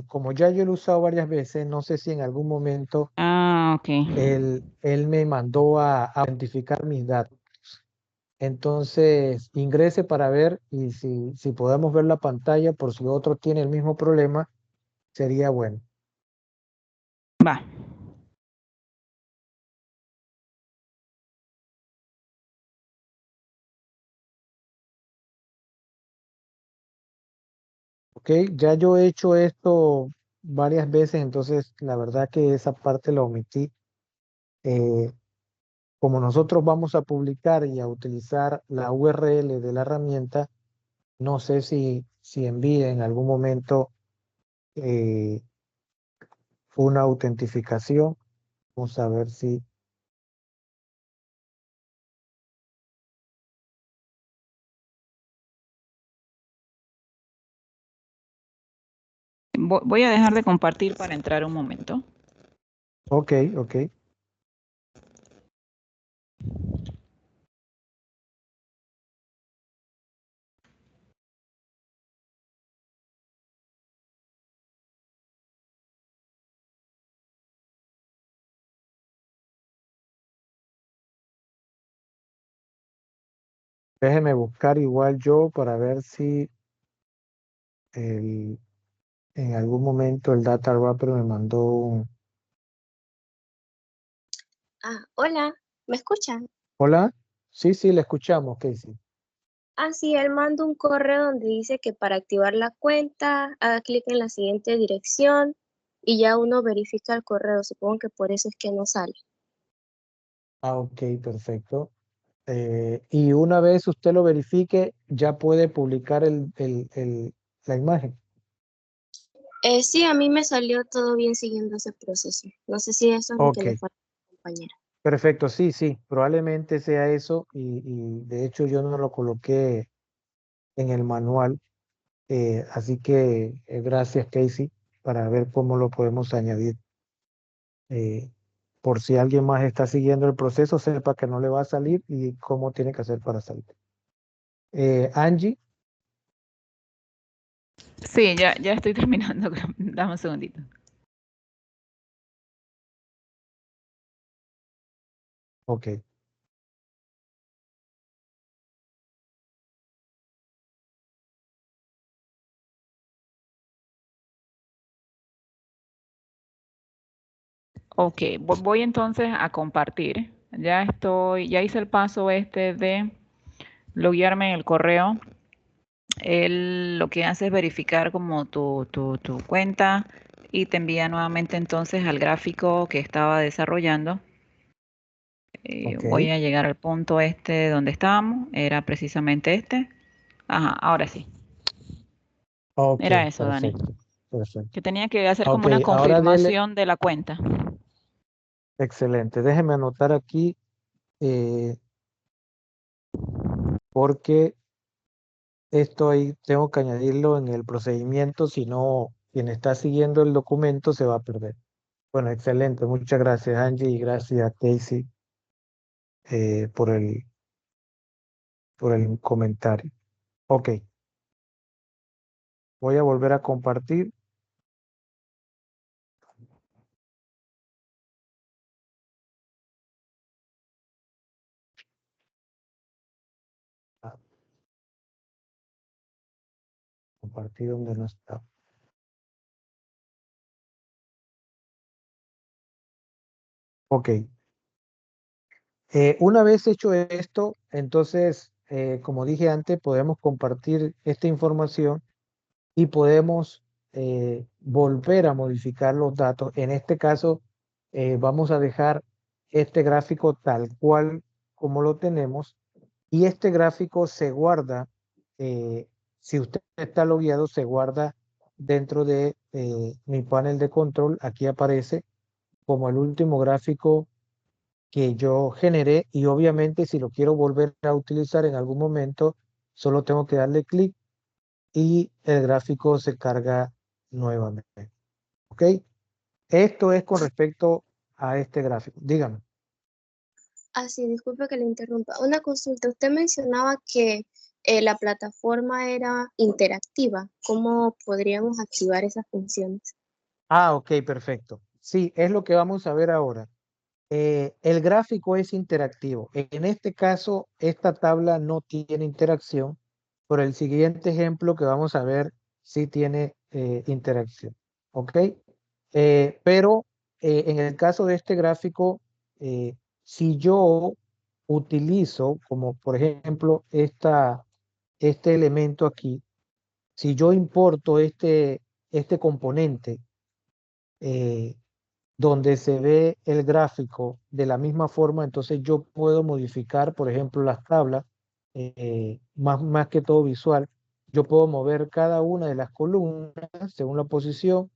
como ya yo lo he usado varias veces, no sé si en algún momento Ah, ok. él me mandó a identificar mis datos. Entonces, ingrese para ver y si podemos ver la pantalla por si otro tiene el mismo problema, sería bueno. Va. Ok, ya yo he hecho esto varias veces, entonces la verdad que esa parte la omití. Eh, Como nosotros vamos a publicar y a utilizar la URL de la herramienta, no sé si envíe en algún momento eh, una autentificación. Vamos a ver si... Voy a dejar de compartir para entrar un momento. Ok, ok. Déjeme buscar igual yo para ver si el- en algún momento el Data Wrapper me mandó un... Hola, ¿me escuchan? Hola. Sí, sí, le escuchamos, Casey. Sí, él manda un correo donde dice que para activar la cuenta haga clic en la siguiente dirección y ya uno verifica el correo. Supongo que por eso es que no sale. Ok, perfecto. Y una vez usted lo verifique, ya puede publicar la imagen. Sí, a mí me salió todo bien siguiendo ese proceso. No sé si eso es lo que Ok, le falta a la compañera. perfecto, sí, sí, probablemente sea eso y de hecho yo no lo coloqué en el manual, así que gracias Casey para ver cómo lo podemos añadir. eh, por si alguien más está siguiendo el proceso, sepa que no le va a salir y cómo tiene que hacer para salir. Angie, Sí, ya estoy terminando. Dame un segundito. Ok. Ok, voy entonces a compartir. Ya hice el paso este de loguearme en el correo. Él lo que hace es verificar como tu cuenta y te envía nuevamente entonces al gráfico que estaba desarrollando. Ok. Voy a llegar al punto este donde estábamos, era precisamente este. Ajá, ahora sí. Ok, Era eso, Dani. perfecto. Perfecto. Que tenía que hacer como Ok, una ahora dele. confirmación de la cuenta. Excelente. Déjeme anotar aquí eh, porque esto ahí tengo que añadirlo en el procedimiento, si no, quien está siguiendo el documento se va a perder. Bueno, excelente. Muchas gracias, Angie, y gracias, Casey, eh, por el, por el comentario. Ok, voy a volver a compartir. Ah, compartir donde no está. Ok. Una vez hecho esto, entonces, como dije antes, podemos compartir esta información y podemos volver a modificar los datos. En este caso, vamos a dejar este gráfico tal cual como lo tenemos y este gráfico se guarda, si usted está logueado, se guarda dentro de mi panel de control. Aquí aparece como el último gráfico que yo generé y obviamente si lo quiero volver a utilizar en algún momento, solo tengo que darle clic y el gráfico se carga nuevamente. ¿Ok? Esto es con respecto a este gráfico. Dígame. Ah, sí, disculpe que le interrumpa. Una consulta. Usted mencionaba que la plataforma era interactiva. ¿Cómo podríamos activar esas funciones? Ah, ok, perfecto. Sí, es lo que vamos a ver ahora. El gráfico es interactivo. En este caso, esta tabla no tiene interacción, pero el siguiente ejemplo que vamos a ver sí tiene interacción. ¿Ok? Pero en el caso de este gráfico, si yo utilizo, como por ejemplo este elemento aquí, si yo importo este componente, eh, donde se ve el gráfico de la misma forma, entonces yo puedo modificar, por ejemplo, las tablas, más que todo visual. Yo puedo mover cada una de las columnas según la posición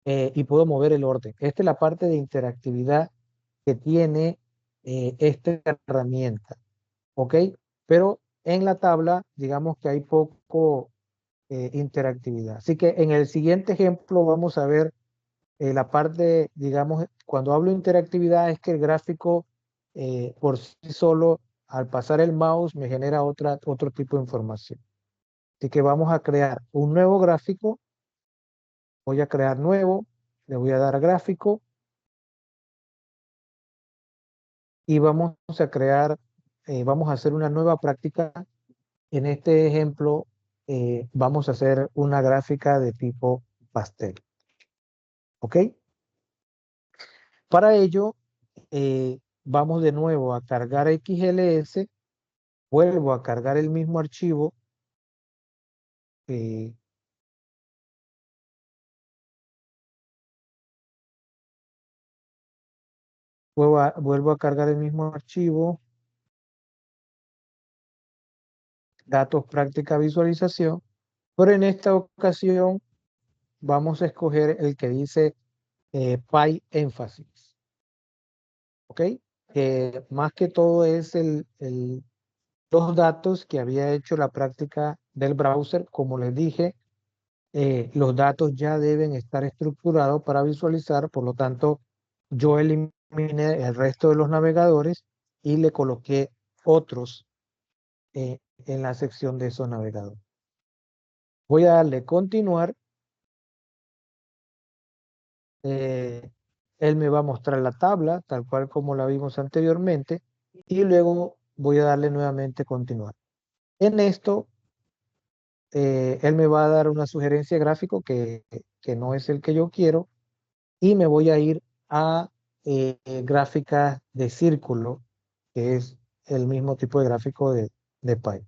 y puedo mover el orden. Esta es la parte de interactividad que tiene esta herramienta, ¿ok? Pero en la tabla, digamos que hay poco interactividad. Así que en el siguiente ejemplo vamos a ver la parte, digamos, cuando hablo de interactividad es que el gráfico por sí solo, al pasar el mouse, me genera otro tipo de información. Así que vamos a crear un nuevo gráfico. Voy a crear nuevo, le voy a dar a gráfico y vamos a crear, vamos a hacer una nueva práctica. En este ejemplo, vamos a hacer una gráfica de tipo pastel. ¿Ok? Para ello, vamos de nuevo a cargar XLS, vuelvo a cargar el mismo archivo, eh, vuelvo a cargar el mismo archivo, datos, práctica, visualización, pero en esta ocasión vamos a escoger el que dice Py énfasis, ¿ok? Más que todo es los datos que había hecho la práctica del browser. Como les dije, los datos ya deben estar estructurados para visualizar, por lo tanto, yo eliminé el resto de los navegadores y le coloqué otros en la sección de esos navegadores. Voy a darle continuar. Él me va a mostrar la tabla, tal cual como la vimos anteriormente, y luego voy a darle nuevamente continuar. En esto, él me va a dar una sugerencia gráfico que no es el que yo quiero, y me voy a ir a gráficas de círculo, que es el mismo tipo de gráfico de Py.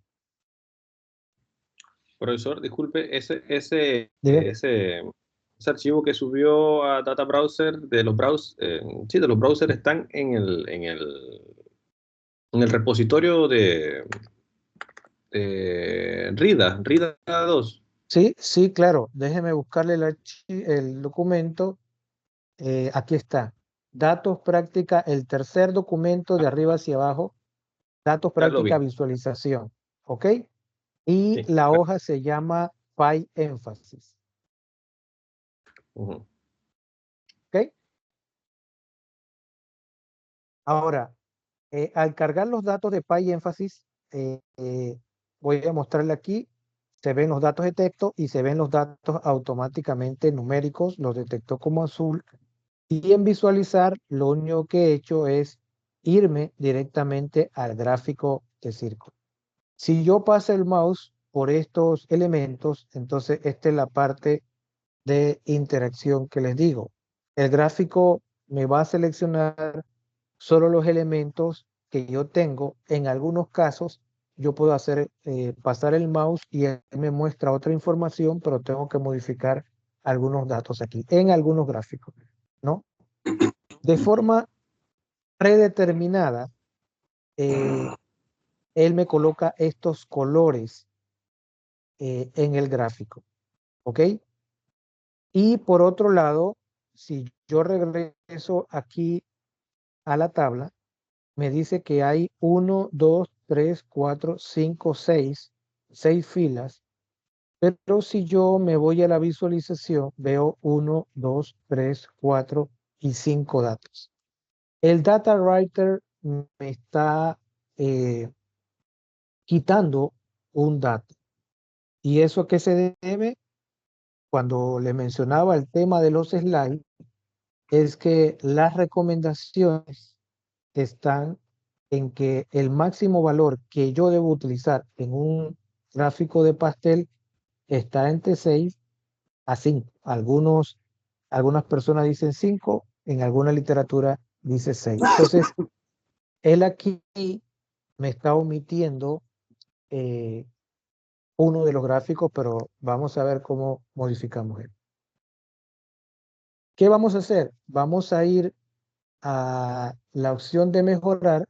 Profesor, disculpe, Diga. ese archivo que subió a Data Browser de los sí, de los browsers están en el repositorio de RIDA 2. Sí, sí, claro. Déjeme buscarle el documento. Aquí está. Datos práctica, el tercer documento de arriba hacia abajo. Datos Ya lo práctica vi. visualización. ¿Ok? Y Sí. la hoja se llama PyEmphasis. Ujú. ¿Ok? Ahora, al cargar los datos de PyEmphasis, voy a mostrarle aquí. Se ven los datos de texto y se ven los datos automáticamente numéricos. Los detectó como azul. Y en visualizar, lo único que he hecho es irme directamente al gráfico de círculo. Si yo paso el mouse por estos elementos, entonces esta es la parte de interacción que les digo. El gráfico me va a seleccionar solo los elementos que yo tengo. En algunos casos, yo puedo hacer pasar el mouse y él me muestra otra información, pero tengo que modificar algunos datos aquí, en algunos gráficos, ¿no? De forma predeterminada, él me coloca estos colores en el gráfico, ¿ok? Y por otro lado, si yo regreso aquí a la tabla, me dice que hay 1, 2, 3, 4, 5, 6 filas, pero si yo me voy a la visualización, veo 1, 2, 3, 4 y 5 datos. El data writer me está quitando un dato. ¿Y eso a qué se debe? Cuando le mencionaba el tema de los slides, es que las recomendaciones están en que el máximo valor que yo debo utilizar en un gráfico de pastel está entre 6 a 5. Algunas personas dicen 5, en alguna literatura dice 6. Entonces, él aquí me está omitiendo uno de los gráficos, pero vamos a ver cómo modificamos él. ¿Qué vamos a hacer? Vamos a ir a la opción de mejorar.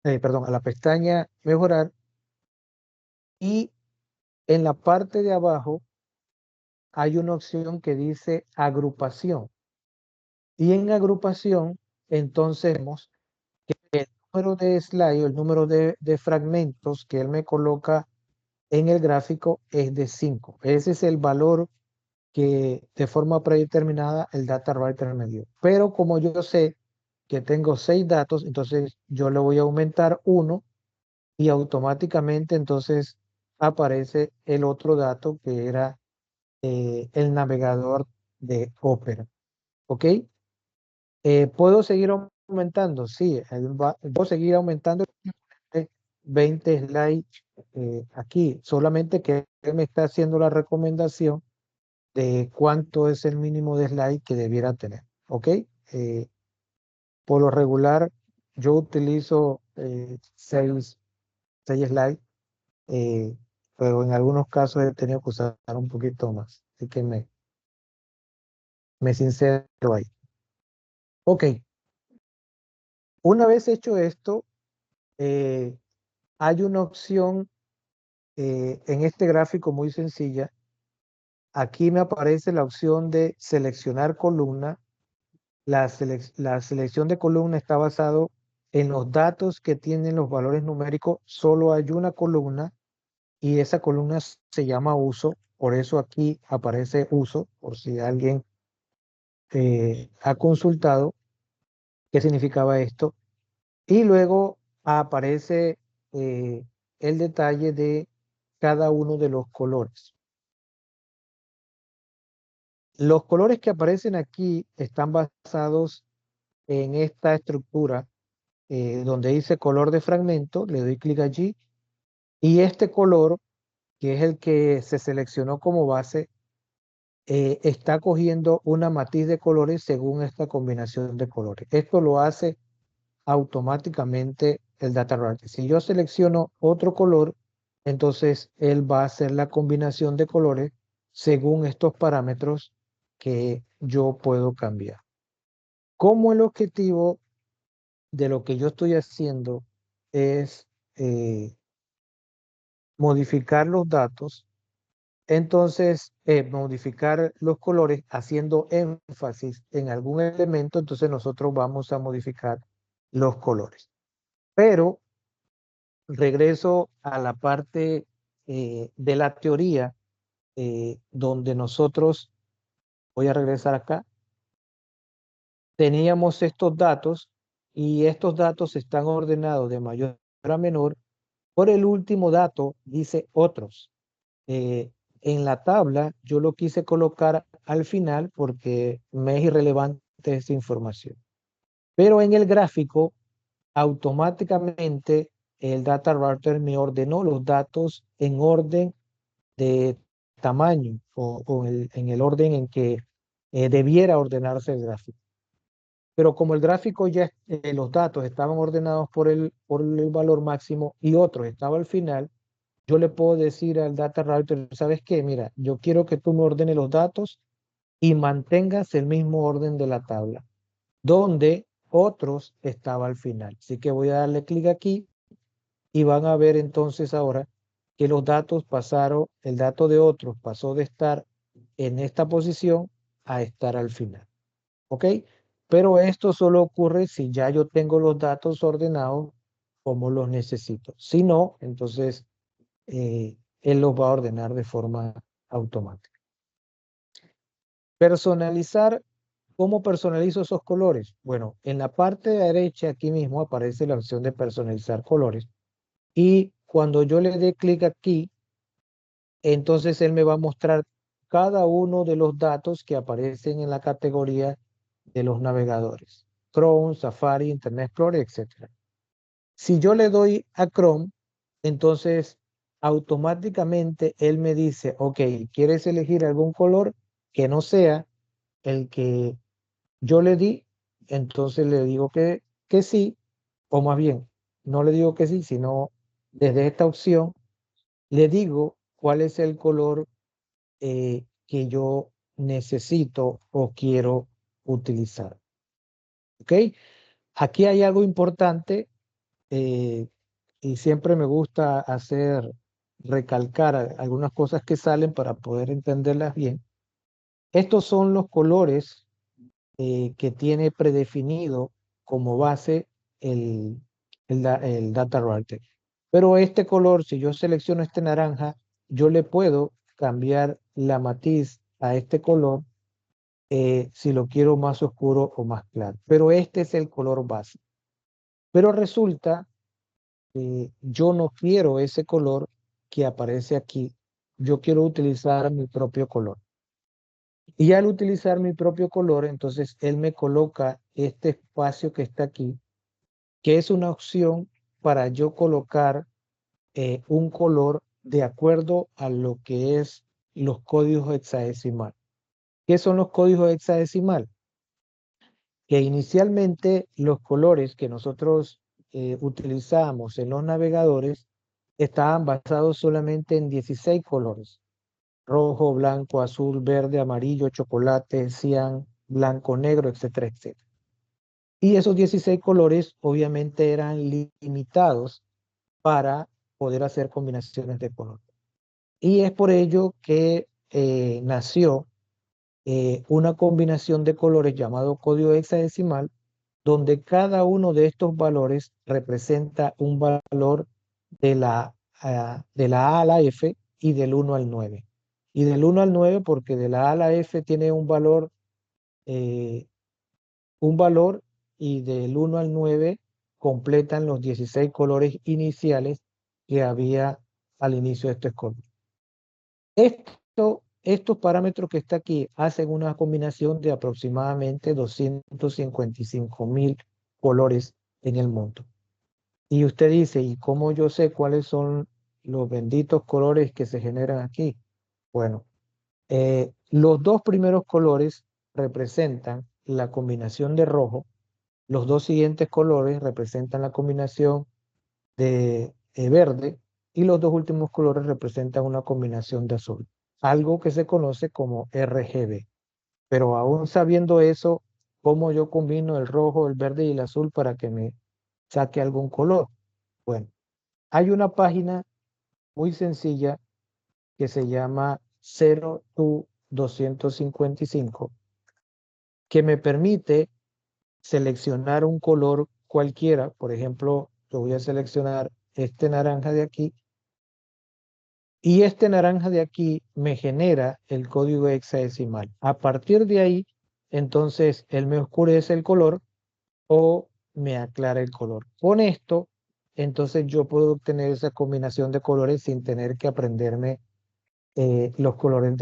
Perdón, a la pestaña mejorar, y en la parte de abajo hay una opción que dice agrupación. Y en agrupación, entonces vemos que el número de slides, el número de fragmentos que él me coloca en el gráfico es de 5. Ese es el valor que de forma predeterminada el data writer me dio. Pero como yo sé que tengo 6 datos, entonces yo le voy a aumentar 1 y automáticamente entonces aparece el otro dato que era el navegador de Opera. ¿Ok? ¿Puedo seguir aumentando? Sí, puedo seguir aumentando 20 slides aquí, solamente que él me está haciendo la recomendación de cuánto es el mínimo de slide que debiera tener. ¿Ok? Por lo regular, yo utilizo 6 slides, pero en algunos casos he tenido que usar un poquito más. Así que me sincero ahí. Ok, una vez hecho esto, hay una opción en este gráfico muy sencilla. Aquí me aparece la opción de seleccionar columna. La selección de columna está basado en los datos que tienen los valores numéricos. Solo hay una columna y esa columna se llama uso. Por eso aquí aparece uso, por si alguien ha consultado qué significaba esto. Y luego aparece el detalle de cada uno de los colores. Los colores que aparecen aquí están basados en esta estructura donde dice color de fragmento. Le doy clic allí y este color, que es el que se seleccionó como base, está cogiendo una matiz de colores según esta combinación de colores. Esto lo hace automáticamente el data writer. Si yo selecciono otro color, entonces él va a hacer la combinación de colores según estos parámetros que yo puedo cambiar. Como el objetivo de lo que yo estoy haciendo es modificar los datos, entonces modificar los colores haciendo énfasis en algún elemento, entonces nosotros vamos a modificar los colores. Pero regreso a la parte de la teoría donde nosotros, voy a regresar acá, teníamos estos datos y estos datos están ordenados de mayor a menor. Por el último dato dice otros. En la tabla yo lo quise colocar al final porque me es irrelevante esta información. Pero en el gráfico automáticamente el data writer me ordenó los datos en orden de tamaño o en el orden en que debiera ordenarse el gráfico. Pero como el gráfico ya, los datos estaban ordenados por el valor máximo y otros estaba al final, yo le puedo decir al data writer, ¿sabes qué? Mira, yo quiero que tú me ordenes los datos y mantengas el mismo orden de la tabla, donde otros estaba al final. Así que voy a darle clic aquí y van a ver entonces ahora que los datos pasaron, el dato de otros pasó de estar en esta posición a estar al final. ¿Ok? Pero esto solo ocurre si ya yo tengo los datos ordenados como los necesito. Si no, entonces él los va a ordenar de forma automática. Personalizar. ¿Cómo personalizo esos colores? Bueno, en la parte derecha aquí mismo aparece la opción de personalizar colores. Y cuando yo le dé clic aquí, entonces él me va a mostrar cada uno de los datos que aparecen en la categoría de los navegadores. Chrome, Safari, Internet Explorer, etc. Si yo le doy a Chrome, entonces automáticamente él me dice, ok, ¿quieres elegir algún color que no sea el que yo le di? Entonces le digo que sí, o más bien, no le digo que sí, sino desde esta opción le digo cuál es el color que yo necesito o quiero utilizar. ¿Ok? Aquí hay algo importante y siempre me gusta recalcar algunas cosas que salen para poder entenderlas bien. Estos son los colores que tiene predefinido como base el data writer. Pero este color, si yo selecciono este naranja, yo le puedo cambiar la matiz a este color si lo quiero más oscuro o más claro. Pero este es el color base. Pero resulta que yo no quiero ese color que aparece aquí. Yo quiero utilizar mi propio color. Y al utilizar mi propio color, entonces él me coloca este espacio que está aquí, que es una opción para yo colocar un color de acuerdo a lo que es los códigos hexadecimal. ¿Qué son los códigos hexadecimal? Que inicialmente los colores que nosotros utilizamos en los navegadores estaban basados solamente en 16 colores. Rojo, blanco, azul, verde, amarillo, chocolate, cian, blanco, negro, etcétera, etcétera. Y esos 16 colores obviamente eran limitados para poder hacer combinaciones de color. Y es por ello que nació una combinación de colores llamado código hexadecimal, donde cada uno de estos valores representa un valor de la A a la F y del 1 al 9. Y del 1 al 9 porque de la A a la F tiene un valor y del 1 al 9 completan los 16 colores iniciales que había al inicio de este score. Estos parámetros que está aquí hacen una combinación de aproximadamente 255.000 colores en el mundo. Y usted dice, ¿y cómo yo sé cuáles son los benditos colores que se generan aquí? Bueno, los dos primeros colores representan la combinación de rojo, los dos siguientes colores representan la combinación de verde y los dos últimos colores representan una combinación de azul, algo que se conoce como RGB. Pero aún sabiendo eso, ¿cómo yo combino el rojo, el verde y el azul para que me saque algún color? Bueno, hay una página muy sencilla que se llama 0to255 que me permite seleccionar un color cualquiera. Por ejemplo, yo voy a seleccionar este naranja de aquí y este naranja de aquí me genera el código hexadecimal. A partir de ahí, entonces, él me oscurece el color o me aclara el color. Con esto, entonces yo puedo obtener esa combinación de colores sin tener que aprenderme los colores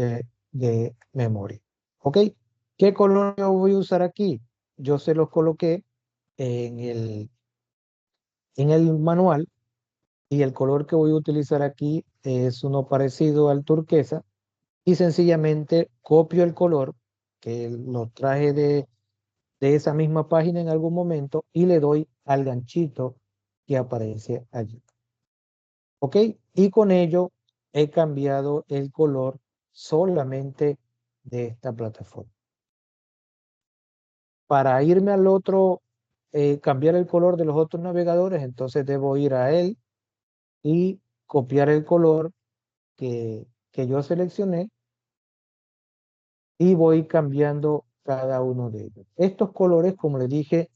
de memoria. ¿Ok? ¿Qué color yo voy a usar aquí? Yo se los coloqué en el manual y el color que voy a utilizar aquí es uno parecido al turquesa y sencillamente copio el color que lo traje de esa misma página en algún momento y le doy al ganchito que aparece allí. ¿Ok? Y con ello he cambiado el color solamente de esta plataforma. Para irme al otro, cambiar el color de los otros navegadores, entonces debo ir a él y copiar el color que yo seleccioné y voy cambiando cada uno de ellos. Estos colores, como les dije,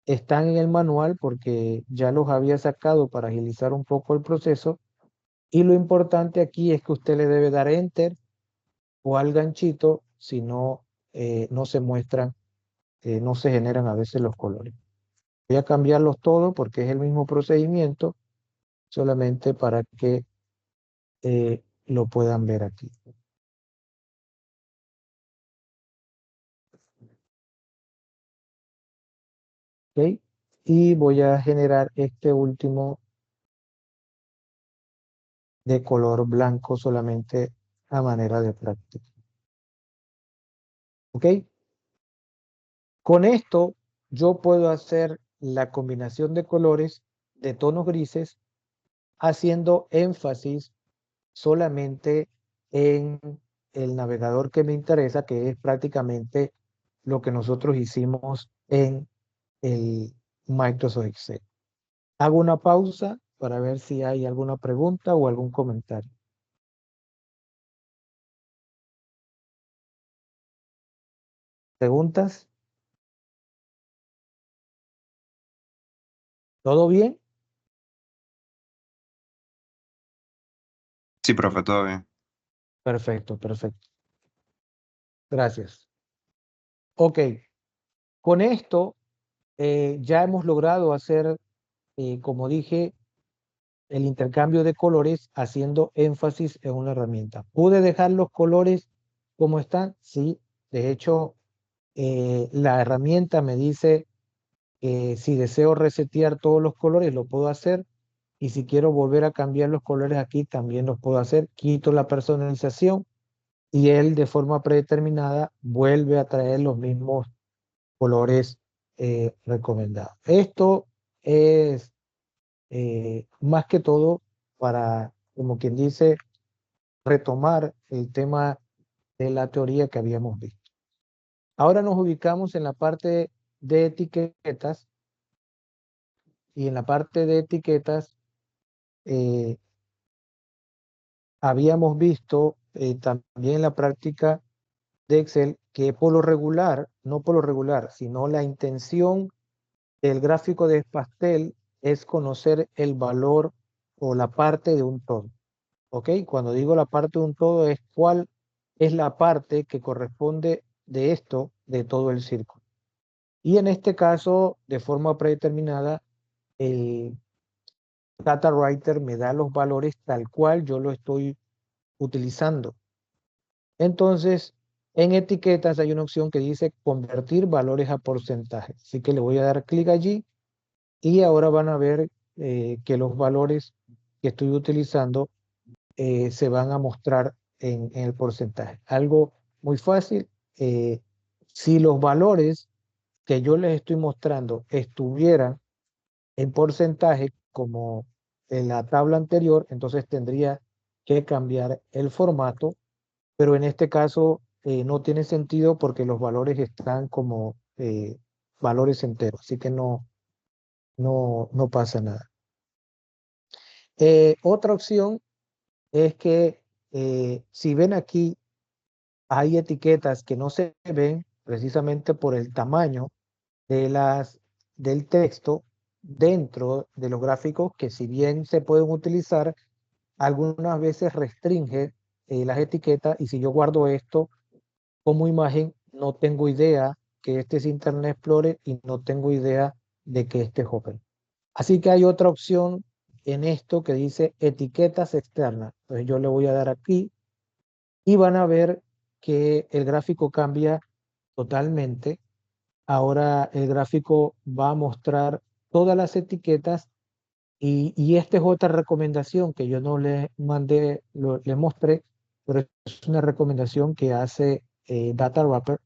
están en el manual porque ya los había sacado para agilizar un poco el proceso. Y lo importante aquí es que usted le debe dar enter o al ganchito, si no, no se muestran, no se generan a veces los colores. Voy a cambiarlos todos porque es el mismo procedimiento, solamente para que lo puedan ver aquí. ¿Ok? Y voy a generar este último de color blanco solamente a manera de práctica. ¿Ok? Con esto yo puedo hacer la combinación de colores de tonos grises haciendo énfasis solamente en el navegador que me interesa, que es prácticamente lo que nosotros hicimos en el Microsoft Excel. Hago una pausa para ver si hay alguna pregunta o algún comentario. ¿Preguntas? ¿Todo bien? Sí, profe, todo bien. Perfecto, perfecto. Gracias. Ok, con esto ya hemos logrado hacer, como dije, el intercambio de colores haciendo énfasis en una herramienta. ¿Pude dejar los colores como están? Sí, de hecho, la herramienta me dice si deseo resetear todos los colores, lo puedo hacer. Y si quiero volver a cambiar los colores aquí, también los puedo hacer. Quito la personalización y él de forma predeterminada vuelve a traer los mismos colores recomendados. Esto es más que todo para, como quien dice, retomar el tema de la teoría que habíamos visto. Ahora nos ubicamos en la parte de etiquetas y en la parte de etiquetas habíamos visto también en la práctica de Excel que por lo regular, no por lo regular, sino la intención del gráfico de pastel es conocer el valor o la parte de un todo. ¿Ok? Cuando digo la parte de un todo es cuál es la parte que corresponde de esto, de todo el círculo. Y en este caso, de forma predeterminada, el Data Writer me da los valores tal cual yo lo estoy utilizando. Entonces, en etiquetas hay una opción que dice convertir valores a porcentaje. Así que le voy a dar clic allí y ahora van a ver que los valores que estoy utilizando se van a mostrar en el porcentaje. Algo muy fácil. Si los valores que yo les estoy mostrando estuvieran en porcentaje como en la tabla anterior, entonces tendría que cambiar el formato, pero en este caso no tiene sentido porque los valores están como valores enteros, así que no pasa nada. Otra opción es que si ven aquí, hay etiquetas que no se ven precisamente por el tamaño del texto dentro de los gráficos, que si bien se pueden utilizar, algunas veces restringe las etiquetas, y si yo guardo esto como imagen, no tengo idea que este es Internet Explorer y no tengo idea de que este es Open. Así que hay otra opción en esto que dice etiquetas externas. Entonces yo le voy a dar aquí y van a ver que el gráfico cambia totalmente. Ahora el gráfico va a mostrar todas las etiquetas y esta es otra recomendación que yo no le mandé, le mostré, pero es una recomendación que hace Data Wrapper,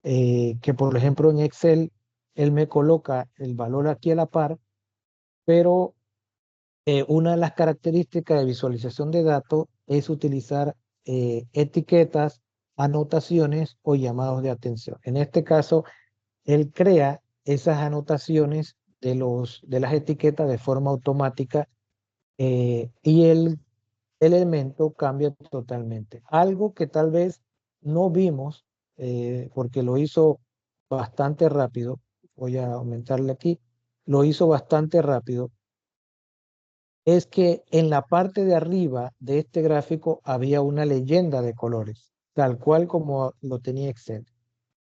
que por ejemplo en Excel él me coloca el valor aquí a la par, pero una de las características de visualización de datos es utilizar etiquetas, anotaciones o llamados de atención. En este caso, él crea esas anotaciones de las etiquetas de forma automática y el elemento cambia totalmente. Algo que tal vez no vimos porque lo hizo bastante rápido. Voy a aumentarle aquí. Lo hizo bastante rápido. Es que en la parte de arriba de este gráfico había una leyenda de colores, tal cual como lo tenía Excel.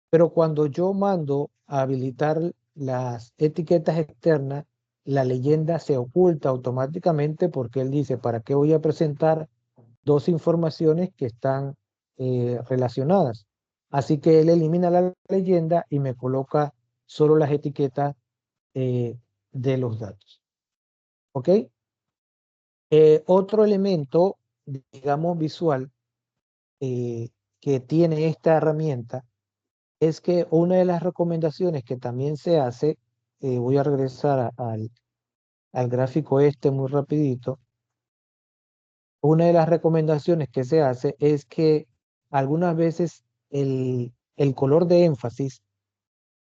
Pero cuando yo mando a habilitar las etiquetas externas, la leyenda se oculta automáticamente porque él dice, ¿para qué voy a presentar dos informaciones que están relacionadas? Así que él elimina la leyenda y me coloca solo las etiquetas de los datos. ¿Ok? Otro elemento, digamos, visual que tiene esta herramienta es que una de las recomendaciones que también se hace, voy a regresar al gráfico este muy rapidito, una de las recomendaciones que se hace es que algunas veces el color de énfasis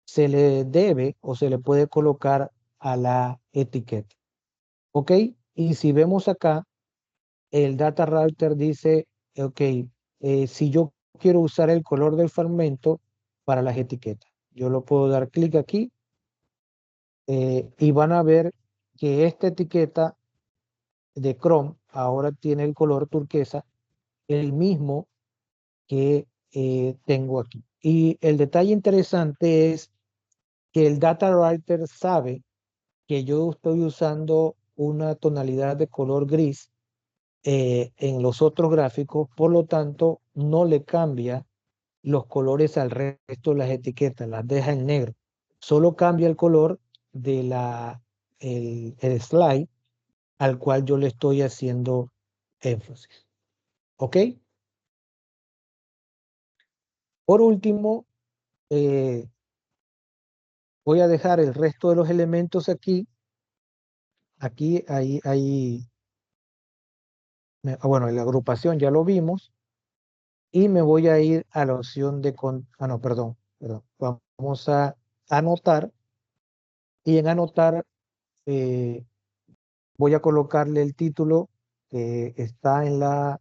se le debe o se le puede colocar a la etiqueta. ¿Ok? Y si vemos acá, el data router dice, ok, si yo quiero usar el color del fragmento para las etiquetas, yo lo puedo dar clic aquí y van a ver que esta etiqueta de Chrome ahora tiene el color turquesa, el mismo que tengo aquí. Y el detalle interesante es que el data writer sabe que yo estoy usando una tonalidad de color gris en los otros gráficos, por lo tanto no le cambia los colores al resto de las etiquetas, las deja en negro. Solo cambia el color de el slide al cual yo le estoy haciendo énfasis. ¿Ok? Por último, voy a dejar el resto de los elementos aquí. Aquí bueno, la agrupación ya lo vimos. Y me voy a ir a la opción de... no, perdón. Vamos a anotar. Y en anotar voy a colocarle el título que está en la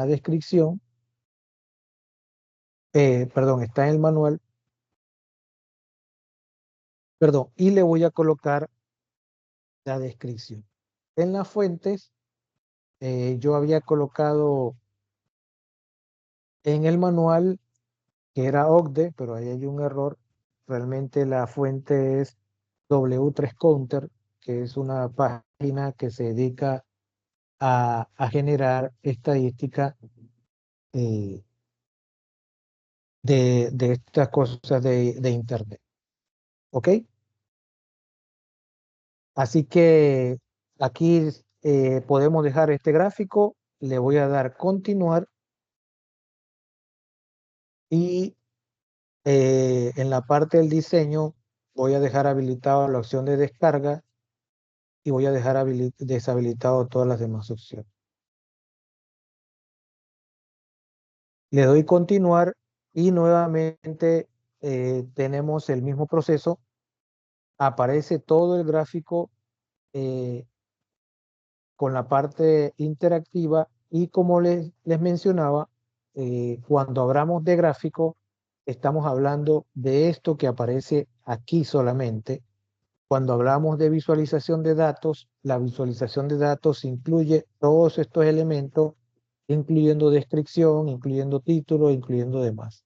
descripción. Perdón, está en el manual. Perdón, y le voy a colocar la descripción. En las fuentes, yo había colocado en el manual que era OCDE, pero ahí hay un error. Realmente la fuente es W3 Counter, que es una página que se dedica a generar estadística eh, de estas cosas de Internet. ¿Ok? Así que aquí podemos dejar este gráfico. Le voy a dar continuar y en la parte del diseño voy a dejar habilitada la opción de descarga y voy a dejar deshabilitado todas las demás opciones. Le doy continuar y nuevamente tenemos el mismo proceso. Aparece todo el gráfico eh, con la parte interactiva y como les mencionaba, cuando hablamos de gráfico, estamos hablando de esto que aparece aquí solamente. Cuando hablamos de visualización de datos, la visualización de datos incluye todos estos elementos, incluyendo descripción, incluyendo título, incluyendo demás.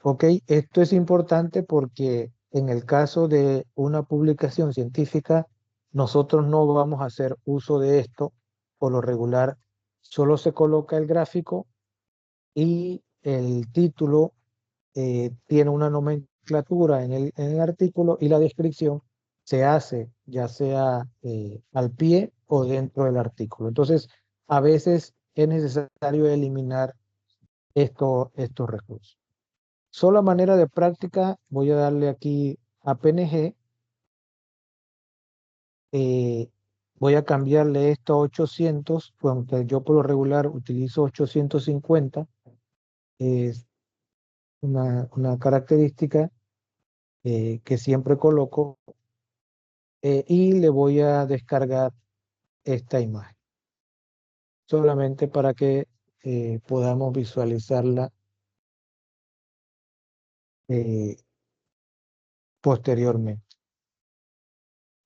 Ok, esto es importante porque en el caso de una publicación científica, nosotros no vamos a hacer uso de esto. Por lo regular, solo se coloca el gráfico y el título tiene una nomenclatura en el artículo y la descripción se hace ya sea al pie o dentro del artículo. Entonces, a veces es necesario eliminar estos recursos. Solo a manera de práctica voy a darle aquí a PNG. Voy a cambiarle esto a 800, pues aunque yo por lo regular utilizo 850. Es una característica que siempre coloco y le voy a descargar esta imagen. Solamente para que podamos visualizarla eh, posteriormente.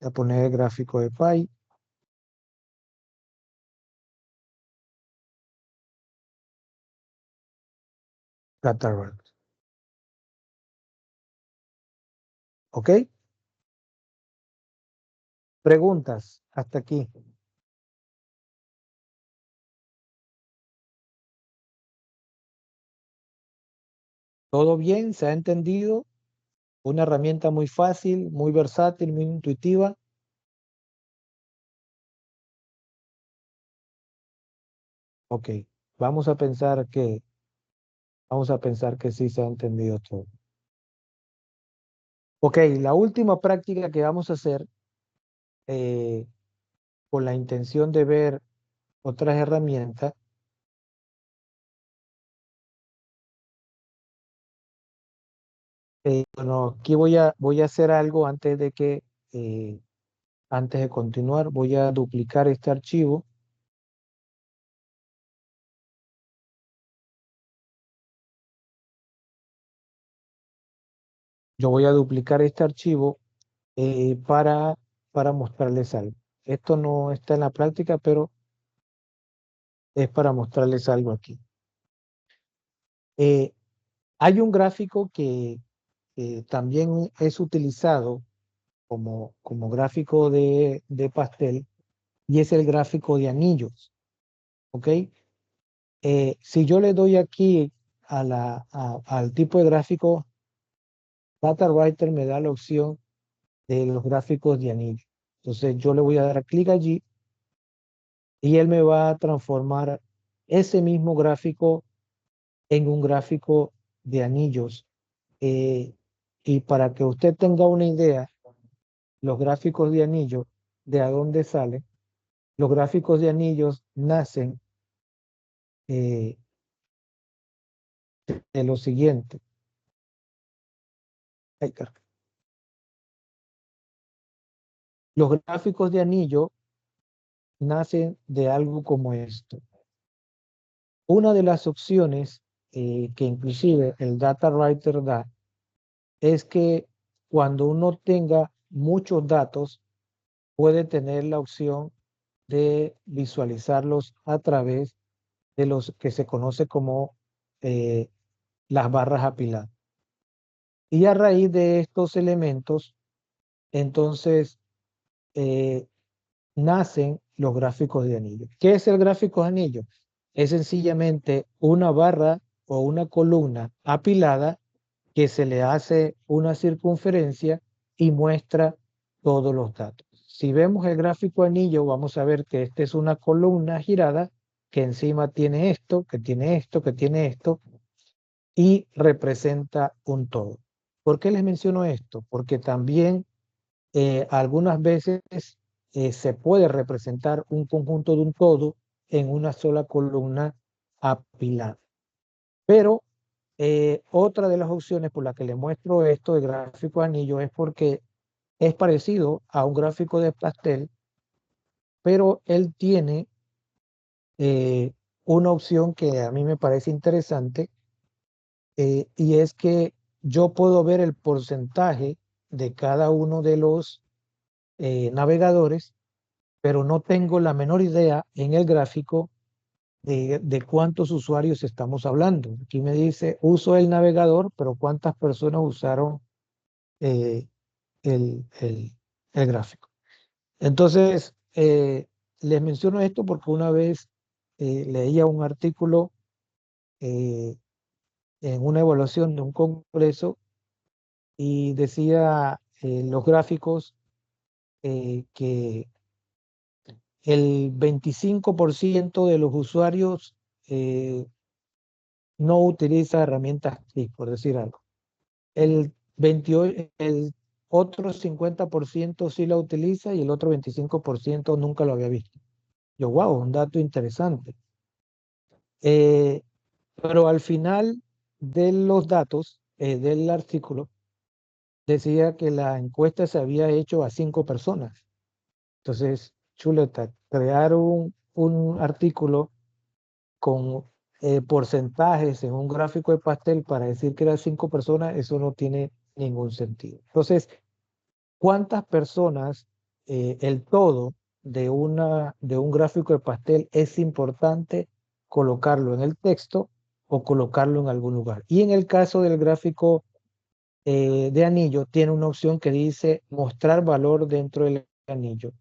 Voy a poner el gráfico de Py. Cataract. ¿Ok? Preguntas hasta aquí. ¿Todo bien? ¿Se ha entendido? Una herramienta muy fácil, muy versátil, muy intuitiva. Ok, vamos a pensar que, sí se ha entendido todo. Ok, la última práctica que vamos a hacer eh, con la intención de ver otras herramientas. Bueno, aquí voy a hacer algo antes de continuar, voy a duplicar este archivo. Yo voy a duplicar este archivo para mostrarles algo. Esto no está en la práctica, pero es para mostrarles algo aquí. Eh, Hay un gráfico que también es utilizado como gráfico de pastel y es el gráfico de anillos. ¿Ok? Si yo le doy aquí al tipo de gráfico, DataWriter me da la opción de los gráficos de anillos. Entonces yo le voy a dar clic allí y él me va a transformar ese mismo gráfico en un gráfico de anillos. Y para que usted tenga una idea, los gráficos de anillos, de a dónde salen, los gráficos de anillos nacen eh, de lo siguiente. Ay, los gráficos de anillo nacen de algo como esto. Una de las opciones que inclusive el Data Writer da es que cuando uno tenga muchos datos, puede tener la opción de visualizarlos a través de los que se conoce como las barras apiladas. Y a raíz de estos elementos, entonces nacen los gráficos de anillo. ¿Qué es el gráfico de anillo? Es sencillamente una barra o una columna apilada que se le hace una circunferencia y muestra todos los datos. Si vemos el gráfico de anillo, vamos a ver que esta es una columna girada que encima tiene esto, que tiene esto, que tiene esto, y representa un todo. ¿Por qué les menciono esto? Porque también algunas veces se puede representar un conjunto de un todo en una sola columna apilada. Pero otra de las opciones por la que le muestro esto de gráfico de anillo es porque es parecido a un gráfico de pastel, pero él tiene una opción que a mí me parece interesante, y es que yo puedo ver el porcentaje de cada uno de los navegadores, pero no tengo la menor idea en el gráfico de cuántos usuarios estamos hablando. Aquí me dice uso el navegador, pero cuántas personas usaron eh, el, el- el gráfico. Entonces, les menciono esto porque una vez leía un artículo eh, en una evaluación de un congreso y decía los gráficos que el 25% de los usuarios no utiliza herramientas TIC, por decir algo. El otro 50% sí la utiliza y el otro 25% nunca lo había visto. Yo, wow, un dato interesante. Eh, pero al final de los datos del artículo decía que la encuesta se había hecho a 5 personas. Entonces, chuleta, crear un artículo con porcentajes en un gráfico de pastel para decir que eran 5 personas, eso no tiene ningún sentido. Entonces, ¿cuántas personas el todo de un gráfico de pastel es importante colocarlo en el texto o colocarlo en algún lugar? Y en el caso del gráfico de anillo, tiene una opción que dice mostrar valor dentro del anillo.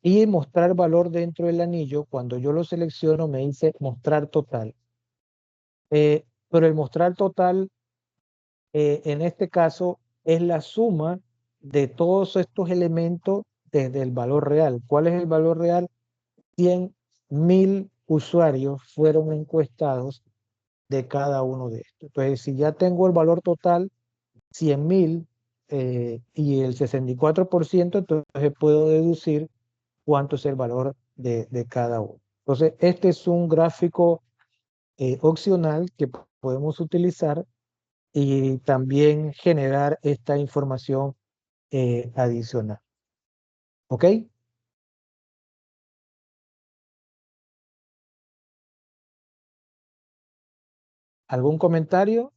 Y mostrar valor dentro del anillo, cuando yo lo selecciono, me dice mostrar total. Pero el mostrar total, en este caso, es la suma de todos estos elementos desde el valor real. ¿Cuál es el valor real? 100.000 usuarios fueron encuestados de cada uno de estos. Entonces, si ya tengo el valor total, 100.000 y el 64%, entonces puedo deducir cuánto es el valor de cada uno. Entonces, este es un gráfico opcional que podemos utilizar y también generar esta información adicional. ¿Ok? ¿Algún comentario?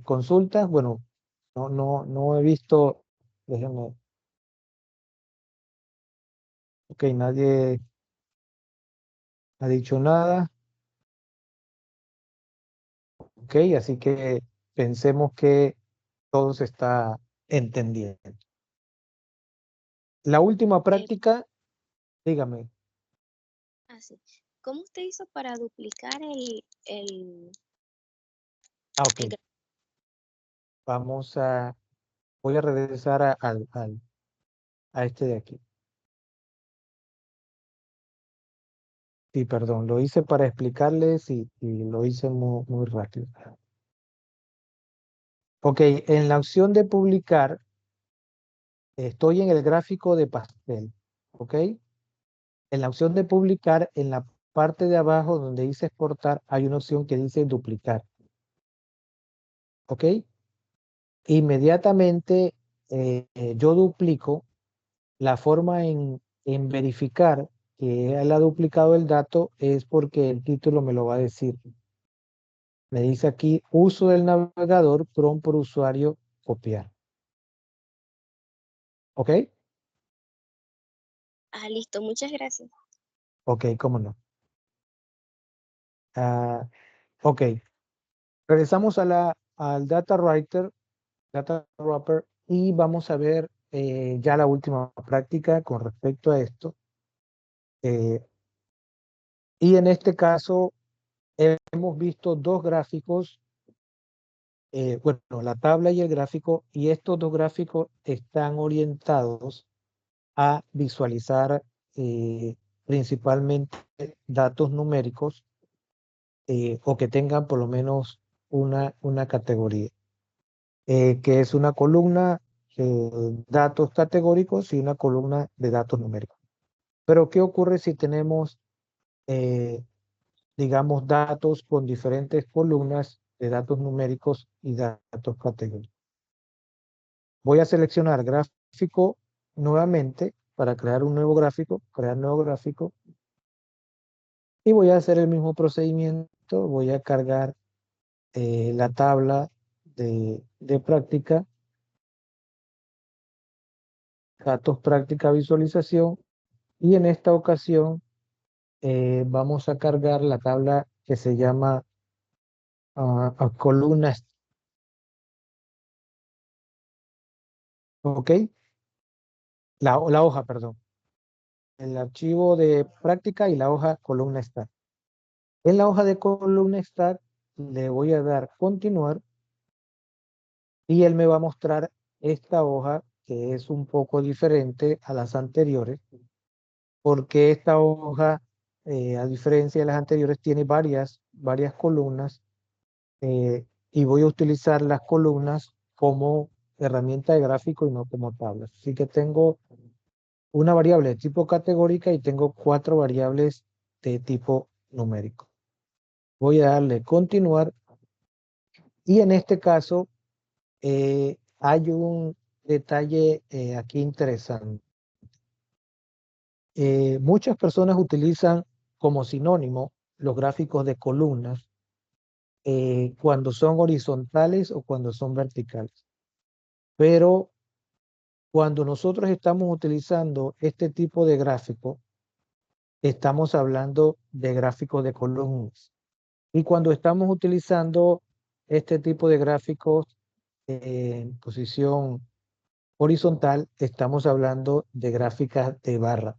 ¿Consultas? Bueno, no he visto, déjenme. Ok, nadie ha dicho nada. Ok, así que pensemos que todo se está entendiendo. La última práctica, dígame. Así. ¿Cómo usted hizo para duplicar Ok, el voy a regresar a este de aquí. Sí, perdón, lo hice para explicarles y lo hice muy rápido. Ok, en la opción de publicar, estoy en el gráfico de pastel. Ok, en la opción de publicar, en la parte de abajo donde dice exportar, hay una opción que dice duplicar. Ok, inmediatamente yo duplico. La forma en verificar que él ha duplicado el dato es porque el título me lo va a decir. Me dice aquí, uso del navegador, prompt por usuario, copiar. ¿Ok? Listo, muchas gracias. Ok, cómo no. Ok, regresamos al Data Writer, Data Wrapper, y vamos a ver ya la última práctica con respecto a esto. Y en este caso hemos visto dos gráficos, bueno, la tabla y el gráfico, y estos dos gráficos están orientados a visualizar principalmente datos numéricos o que tengan por lo menos una categoría, que es una columna de datos categóricos y una columna de datos numéricos. Pero ¿qué ocurre si tenemos, digamos, datos con diferentes columnas de datos numéricos y datos categóricos? Voy a seleccionar gráfico nuevamente para crear un nuevo gráfico, crear nuevo gráfico, y voy a hacer el mismo procedimiento. Voy a cargar la tabla de práctica, datos práctica visualización, y en esta ocasión vamos a cargar la tabla que se llama columnas. ¿Ok? La hoja, perdón. El archivo de práctica y la hoja columna stat. En la hoja de columna stat le voy a dar continuar y él me va a mostrar esta hoja que es un poco diferente a las anteriores, porque esta hoja, a diferencia de las anteriores, tiene varias columnas, y voy a utilizar las columnas como herramienta de gráfico y no como tablas. Así que tengo una variable de tipo categórica y tengo 4 variables de tipo numérico. Voy a darle continuar y en este caso hay un detalle aquí interesante. Muchas personas utilizan como sinónimo los gráficos de columnas cuando son horizontales o cuando son verticales. Pero cuando nosotros estamos utilizando este tipo de gráfico, estamos hablando de gráficos de columnas. Y cuando estamos utilizando este tipo de gráficos en posición horizontal, estamos hablando de gráficas de barra.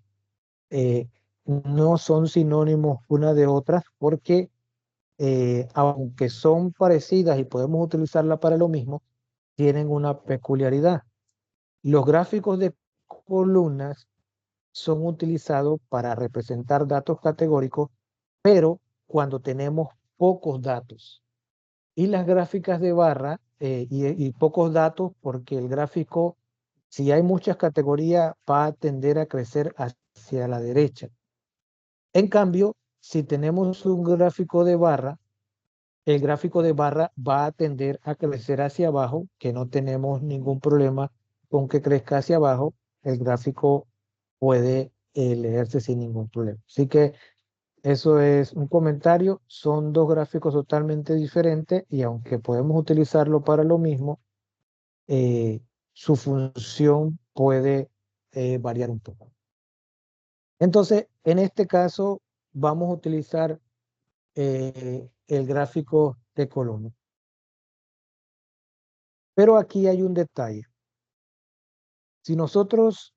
No son sinónimos una de otras porque aunque son parecidas y podemos utilizarla para lo mismo, tienen una peculiaridad. Los gráficos de columnas son utilizados para representar datos categóricos, pero cuando tenemos pocos datos. Y las gráficas de barra y pocos datos, porque el gráfico, si hay muchas categorías, va a tender a crecer hacia la derecha. En cambio, si tenemos un gráfico de barra, el gráfico de barra va a tender a crecer hacia abajo, que no tenemos ningún problema con que crezca hacia abajo. El gráfico puede leerse sin ningún problema. Así que eso es un comentario. Son dos gráficos totalmente diferentes y aunque podemos utilizarlo para lo mismo, su función puede variar un poco. Entonces, en este caso, vamos a utilizar el gráfico de columna. Pero aquí hay un detalle. Si nosotros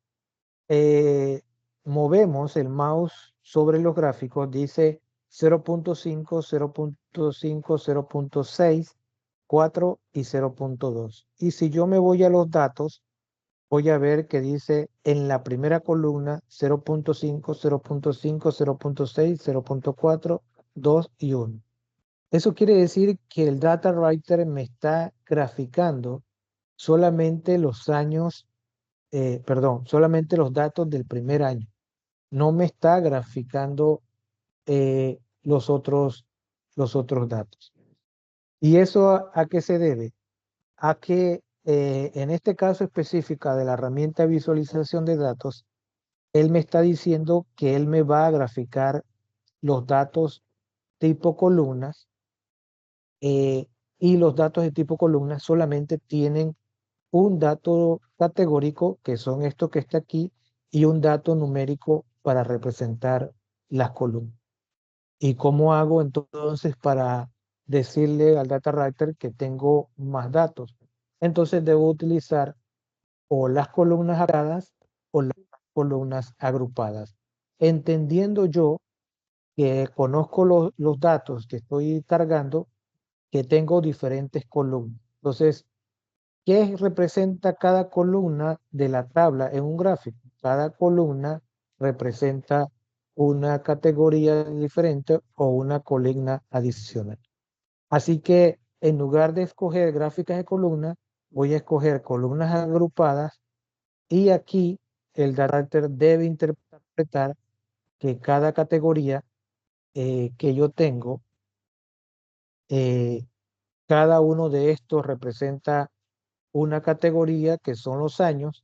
movemos el mouse sobre los gráficos, dice 0.5, 0.5, 0.6, 4 y 0.2. Y si yo me voy a los datos, voy a ver que dice en la primera columna 0.5, 0.5, 0.6, 0.4, 2 y 1. Eso quiere decir que el data writer me está graficando solamente los años, solamente los datos del primer año. No me está graficando los otros datos. ¿Y eso a qué se debe? A que en este caso específico de la herramienta de visualización de datos, él me está diciendo que él me va a graficar los datos tipo columnas, y los datos de tipo columna solamente tienen un dato categórico, que son estos que está aquí, y un dato numérico para representar las columnas. ¿Y cómo hago entonces para decirle al data writer que tengo más datos? Entonces debo utilizar o las columnas separadas o las columnas agrupadas. Entendiendo yo que conozco los datos que estoy cargando, que tengo diferentes columnas. Entonces, ¿qué representa cada columna de la tabla en un gráfico? Cada columna representa una categoría diferente o una columna adicional. Así que en lugar de escoger gráficas de columna, voy a escoger columnas agrupadas y aquí el data writer debe interpretar que cada categoría que yo tengo, eh, cada uno de estos representa una categoría que son los años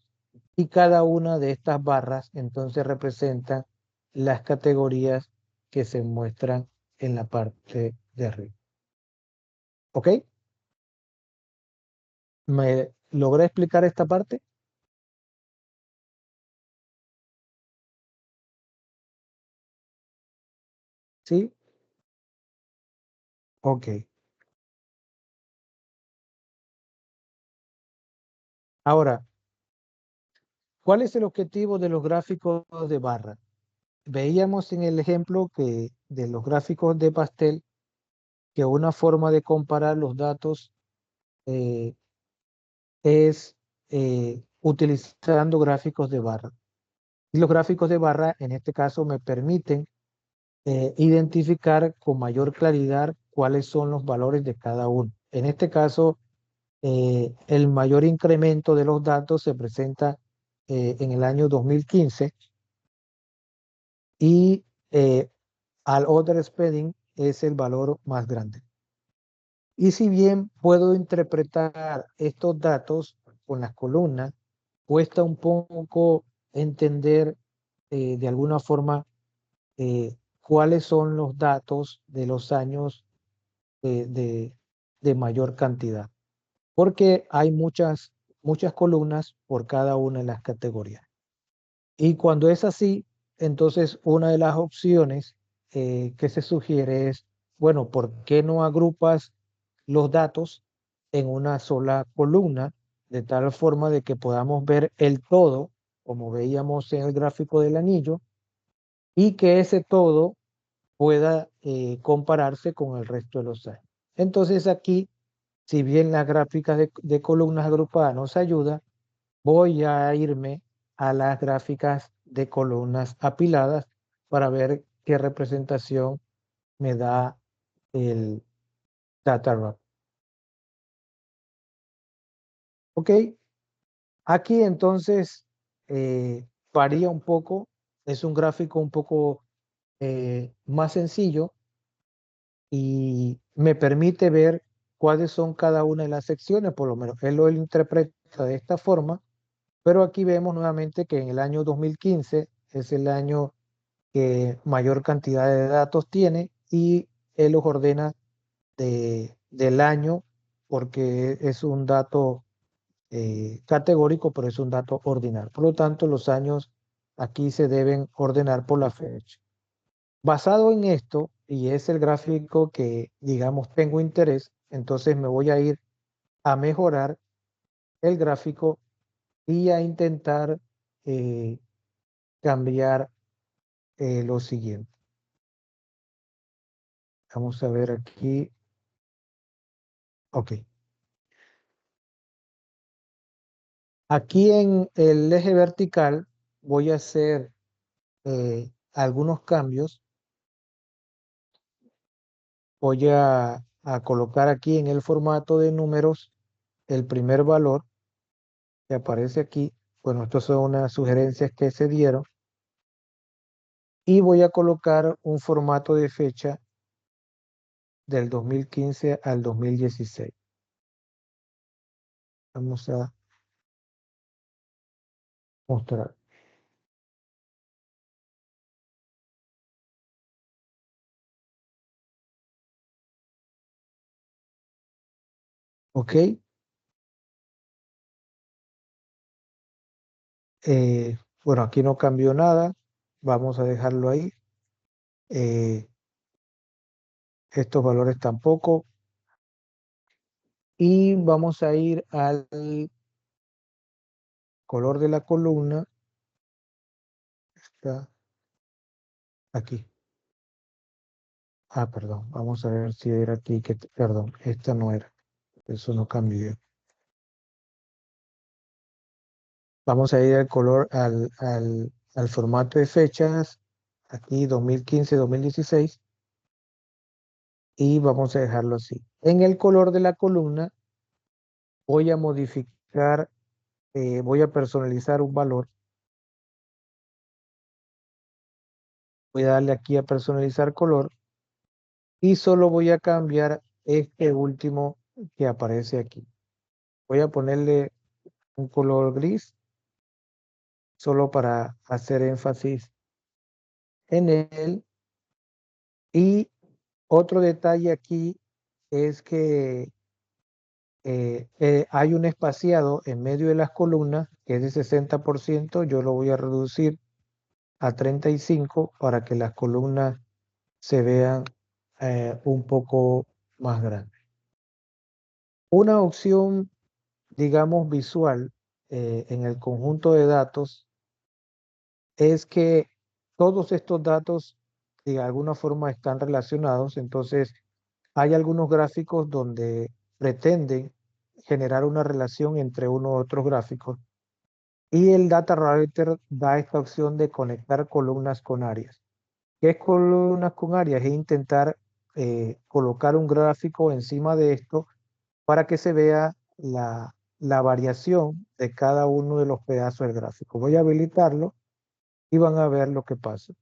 y cada una de estas barras entonces representa las categorías que se muestran en la parte de arriba. ¿Ok? ¿Me logré explicar esta parte? ¿Sí? Ok. Ahora, ¿cuál es el objetivo de los gráficos de barra? Veíamos en el ejemplo que de los gráficos de pastel que una forma de comparar los datos eh, es utilizando gráficos de barra. Y los gráficos de barra, en este caso, me permiten identificar con mayor claridad cuáles son los valores de cada uno. En este caso, el mayor incremento de los datos se presenta en el año 2015 y al order spending es el valor más grande. Y si bien puedo interpretar estos datos con las columnas, cuesta un poco entender de alguna forma cuáles son los datos de los años de, de- de mayor cantidad, porque hay muchas columnas por cada una de las categorías. Y cuando es así, entonces una de las opciones que se sugiere es, bueno, ¿por qué no agrupas los datos en una sola columna de tal forma de que podamos ver el todo, como veíamos en el gráfico del anillo, y que ese todo pueda compararse con el resto de los años? Entonces aquí, si bien las gráficas de columnas agrupadas nos ayuda, voy a irme a las gráficas de columnas apiladas para ver qué representación me da el data wrap. Ok, aquí entonces varía un poco, es un gráfico un poco más sencillo y me permite ver cuáles son cada una de las secciones, por lo menos él lo interpreta de esta forma, pero aquí vemos nuevamente que en el año 2015 es el año que mayor cantidad de datos tiene y él los ordena del año porque es un dato categórico, pero es un dato ordinal. Por lo tanto, los años aquí se deben ordenar por la fecha. Basado en esto, y es el gráfico que, digamos, tengo interés, entonces me voy a ir a mejorar el gráfico y a intentar eh, cambiar lo siguiente. Vamos a ver aquí. Ok. Aquí en el eje vertical voy a hacer algunos cambios. Voy a colocar aquí en el formato de números el primer valor que aparece aquí. Bueno, estas son unas sugerencias que se dieron. Y voy a colocar un formato de fecha del 2015 al 2016. Vamos a mostrar. Ok. Bueno, aquí no cambió nada. Vamos a dejarlo ahí. Estos valores tampoco. Y vamos a ir color de la columna está aquí. Ah, perdón, vamos a ver si era aquí, perdón, esta no era, eso no cambió. Vamos a ir al color, al formato de fechas, aquí 2015-2016, y vamos a dejarlo así. En el color de la columna voy a modificar, voy a personalizar un valor. Voy a darle aquí a personalizar color y solo voy a cambiar este último que aparece aquí. Voy a ponerle un color gris solo para hacer énfasis en él. Y otro detalle aquí es que hay un espaciado en medio de las columnas que es de 60%. Yo lo voy a reducir a 35 para que las columnas se vean un poco más grandes. Una opción, digamos, visual en el conjunto de datos es que todos estos datos de alguna forma están relacionados. Entonces, hay algunos gráficos donde pretenden generar una relación entre uno u otros gráficos y el Data Writer da esta opción de conectar columnas con áreas. ¿Qué es columnas con áreas? Es intentar colocar un gráfico encima de esto para que se vea la variación de cada uno de los pedazos del gráfico. Voy a habilitarlo y van a ver lo que pasa.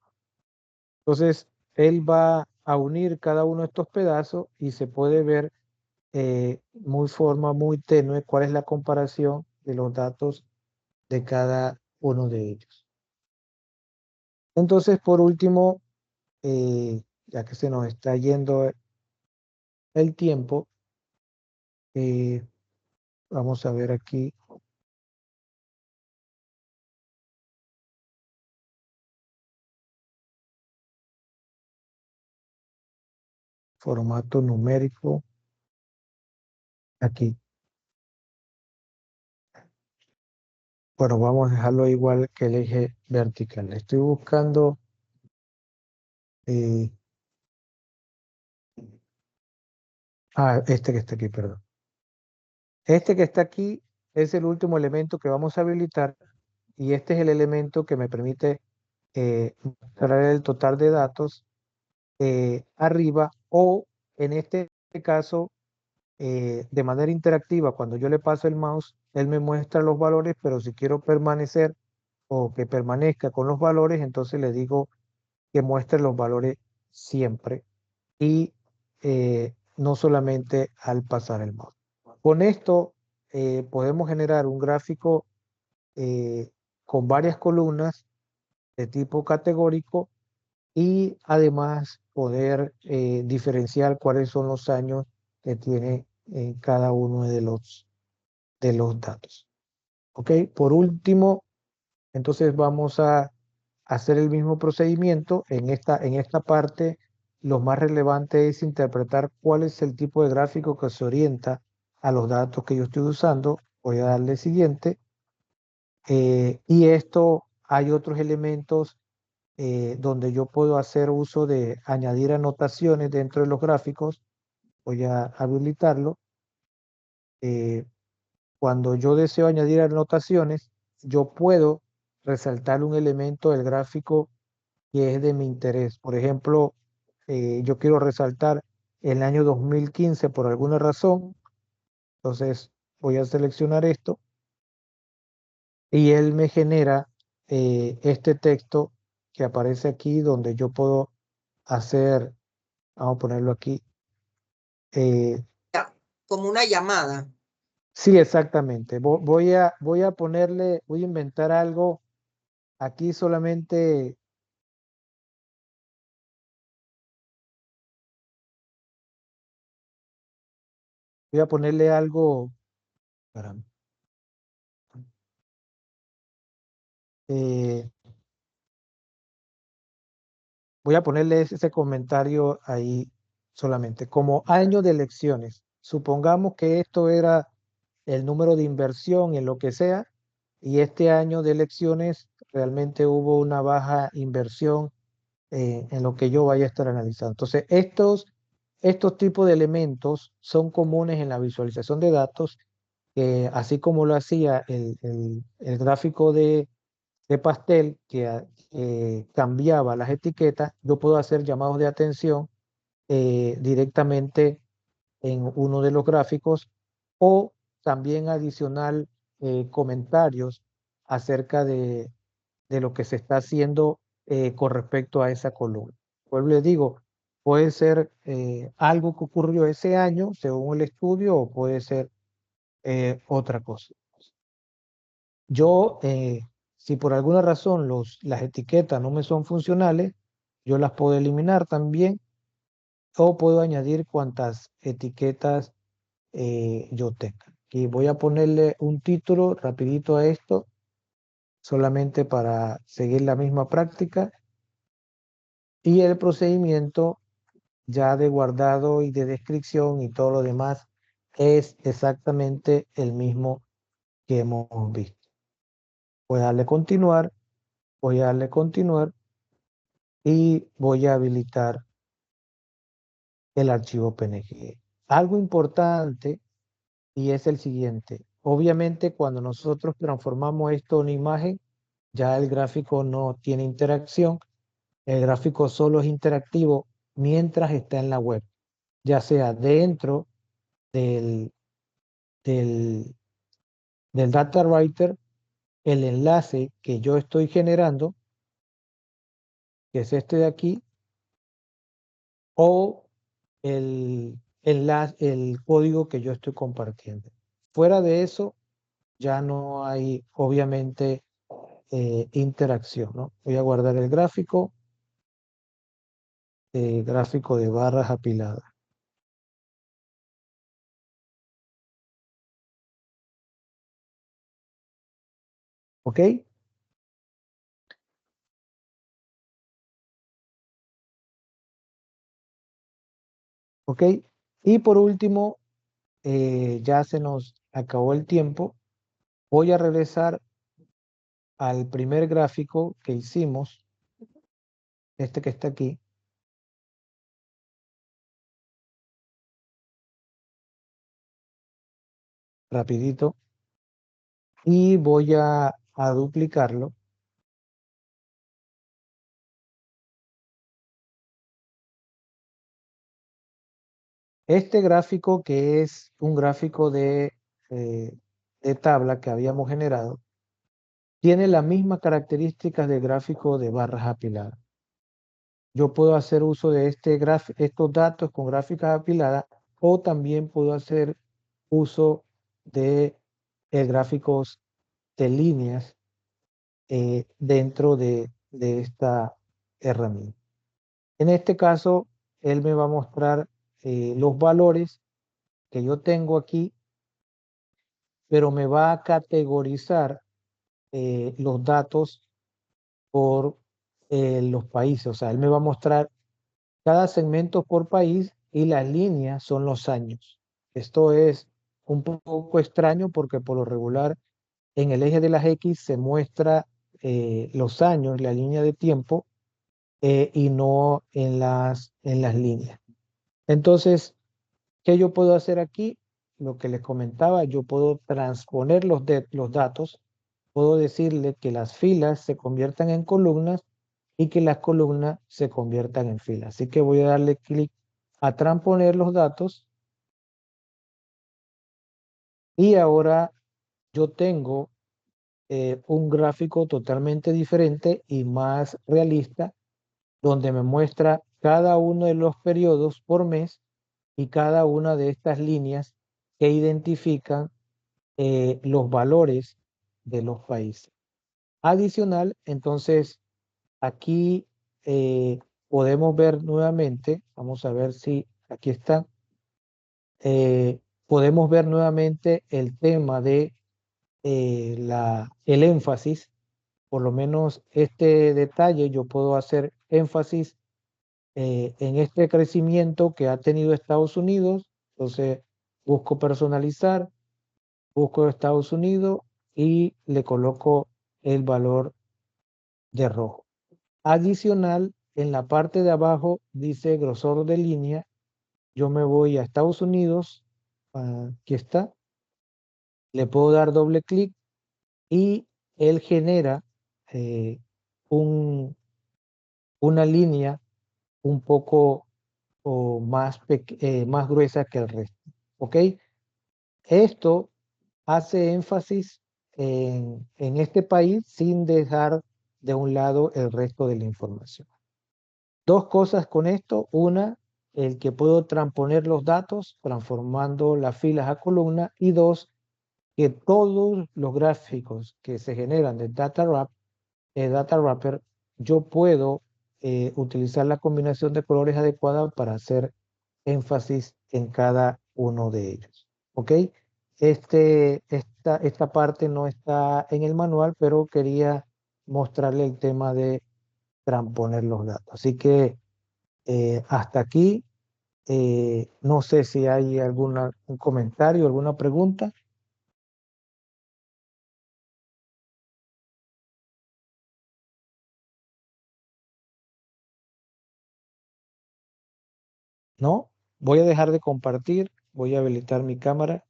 Entonces, él va a unir cada uno de estos pedazos y se puede ver forma muy tenue cuál es la comparación de los datos de cada uno de ellos. Entonces, por último, ya que se nos está yendo el tiempo, vamos a ver aquí. Formato numérico. Aquí. Bueno, vamos a dejarlo igual que el eje vertical. Estoy buscando este que está aquí, perdón. Este que está aquí es el último elemento que vamos a habilitar y este es el elemento que me permite mostrar el total de datos arriba, o en este caso de manera interactiva. Cuando yo le paso el mouse, él me muestra los valores, pero si quiero permanecer o que permanezca con los valores, entonces le digo que muestre los valores siempre y no solamente al pasar el mouse. Con esto podemos generar un gráfico con varias columnas de tipo categórico y además poder diferenciar cuáles son los años que tiene cada uno de los datos. ¿Ok? Por último, entonces vamos a hacer el mismo procedimiento. En esta parte, lo más relevante es interpretar cuál es el tipo de gráfico que se orienta a los datos que yo estoy usando. Voy a darle siguiente. Y esto, hay otros elementos donde yo puedo hacer uso de añadir anotaciones dentro de los gráficos. Voy a habilitarlo. Cuando yo deseo añadir anotaciones, yo puedo resaltar un elemento del gráfico que es de mi interés. Por ejemplo, yo quiero resaltar el año 2015 por alguna razón. Entonces voy a seleccionar esto y él me genera este texto que aparece aquí, donde yo puedo hacer, vamos a ponerlo aquí. Como una llamada. Sí, exactamente. Voy a ponerle, voy a inventar algo aquí solamente. Voy a ponerle algo. Caramba. Voy a ponerle ese comentario ahí solamente. Como año de elecciones. Supongamos que esto era el número de inversión en lo que sea. y este año de elecciones realmente hubo una baja inversión en lo que yo vaya a estar analizando. Entonces, estos tipos de elementos son comunes en la visualización de datos, así como lo hacía el gráfico de pastel que cambiaba las etiquetas, yo puedo hacer llamados de atención directamente en uno de los gráficos o también adicional comentarios acerca de lo que se está haciendo con respecto a esa columna. Pues les digo, puede ser algo que ocurrió ese año según el estudio o puede ser otra cosa. Yo, si por alguna razón las etiquetas no me son funcionales, yo las puedo eliminar también o puedo añadir cuantas etiquetas yo tenga. Y voy a ponerle un título rapidito a esto, solamente para seguir la misma práctica. Y el procedimiento ya de guardado y de descripción y todo lo demás es exactamente el mismo que hemos visto. Voy a darle continuar, voy a darle continuar y voy a habilitar el archivo PNG. Algo importante y es el siguiente. Obviamente cuando nosotros transformamos esto en imagen, ya el gráfico no tiene interacción. El gráfico solo es interactivo mientras está en la web, ya sea dentro del, del, del data writer, el enlace que yo estoy generando, que es este de aquí, o el código que yo estoy compartiendo. Fuera de eso, ya no hay, obviamente, interacción, ¿no? Voy a guardar el gráfico de barras apiladas. ¿Ok? ¿Ok? Y por último, ya se nos acabó el tiempo. Voy a regresar al primer gráfico que hicimos, este que está aquí. Rapidito. Y voy a duplicarlo. Este gráfico, que es un gráfico de tabla que habíamos generado, tiene las mismas características del gráfico de barras apiladas. Yo puedo hacer uso de estos datos con gráficas apiladas o también puedo hacer uso de gráficos de líneas dentro de esta herramienta. En este caso, él me va a mostrar los valores que yo tengo aquí, pero me va a categorizar los datos por los países. O sea, él me va a mostrar cada segmento por país y las líneas son los años. Esto es un poco extraño porque por lo regular en el eje de las X se muestra los años, la línea de tiempo, y no en las líneas. Entonces, ¿qué yo puedo hacer aquí? Lo que les comentaba, yo puedo transponer los datos, puedo decirle que las filas se conviertan en columnas y que las columnas se conviertan en filas. Así que voy a darle clic a transponer los datos y ahora yo tengo un gráfico totalmente diferente y más realista, donde me muestra cada uno de los periodos por mes y cada una de estas líneas que identifican los valores de los países. Adicional, entonces, aquí podemos ver nuevamente, vamos a ver si aquí está, podemos ver nuevamente el tema de el énfasis. Por lo menos este detalle yo puedo hacer énfasis en este crecimiento que ha tenido Estados Unidos. Entonces busco personalizar, busco Estados Unidos y le coloco el valor de rojo. Adicional, en la parte de abajo dice grosor de línea. Yo me voy a Estados Unidos. Aquí está. Le puedo dar doble clic y él genera eh, una línea un poco más gruesa que el resto. ¿Ok? Esto hace énfasis en este país sin dejar de un lado el resto de la información. Dos cosas con esto. Una, el que puedo transponer los datos transformando las filas a columnas. Y dos, que todos los gráficos que se generan de Data Wrapper, yo puedo utilizar la combinación de colores adecuada para hacer énfasis en cada uno de ellos. ¿Ok? Esta parte no está en el manual, pero quería mostrarle el tema de transponer los datos. Así que hasta aquí. No sé si hay un comentario, alguna pregunta. ¿No? Voy a dejar de compartir. Voy a habilitar mi cámara.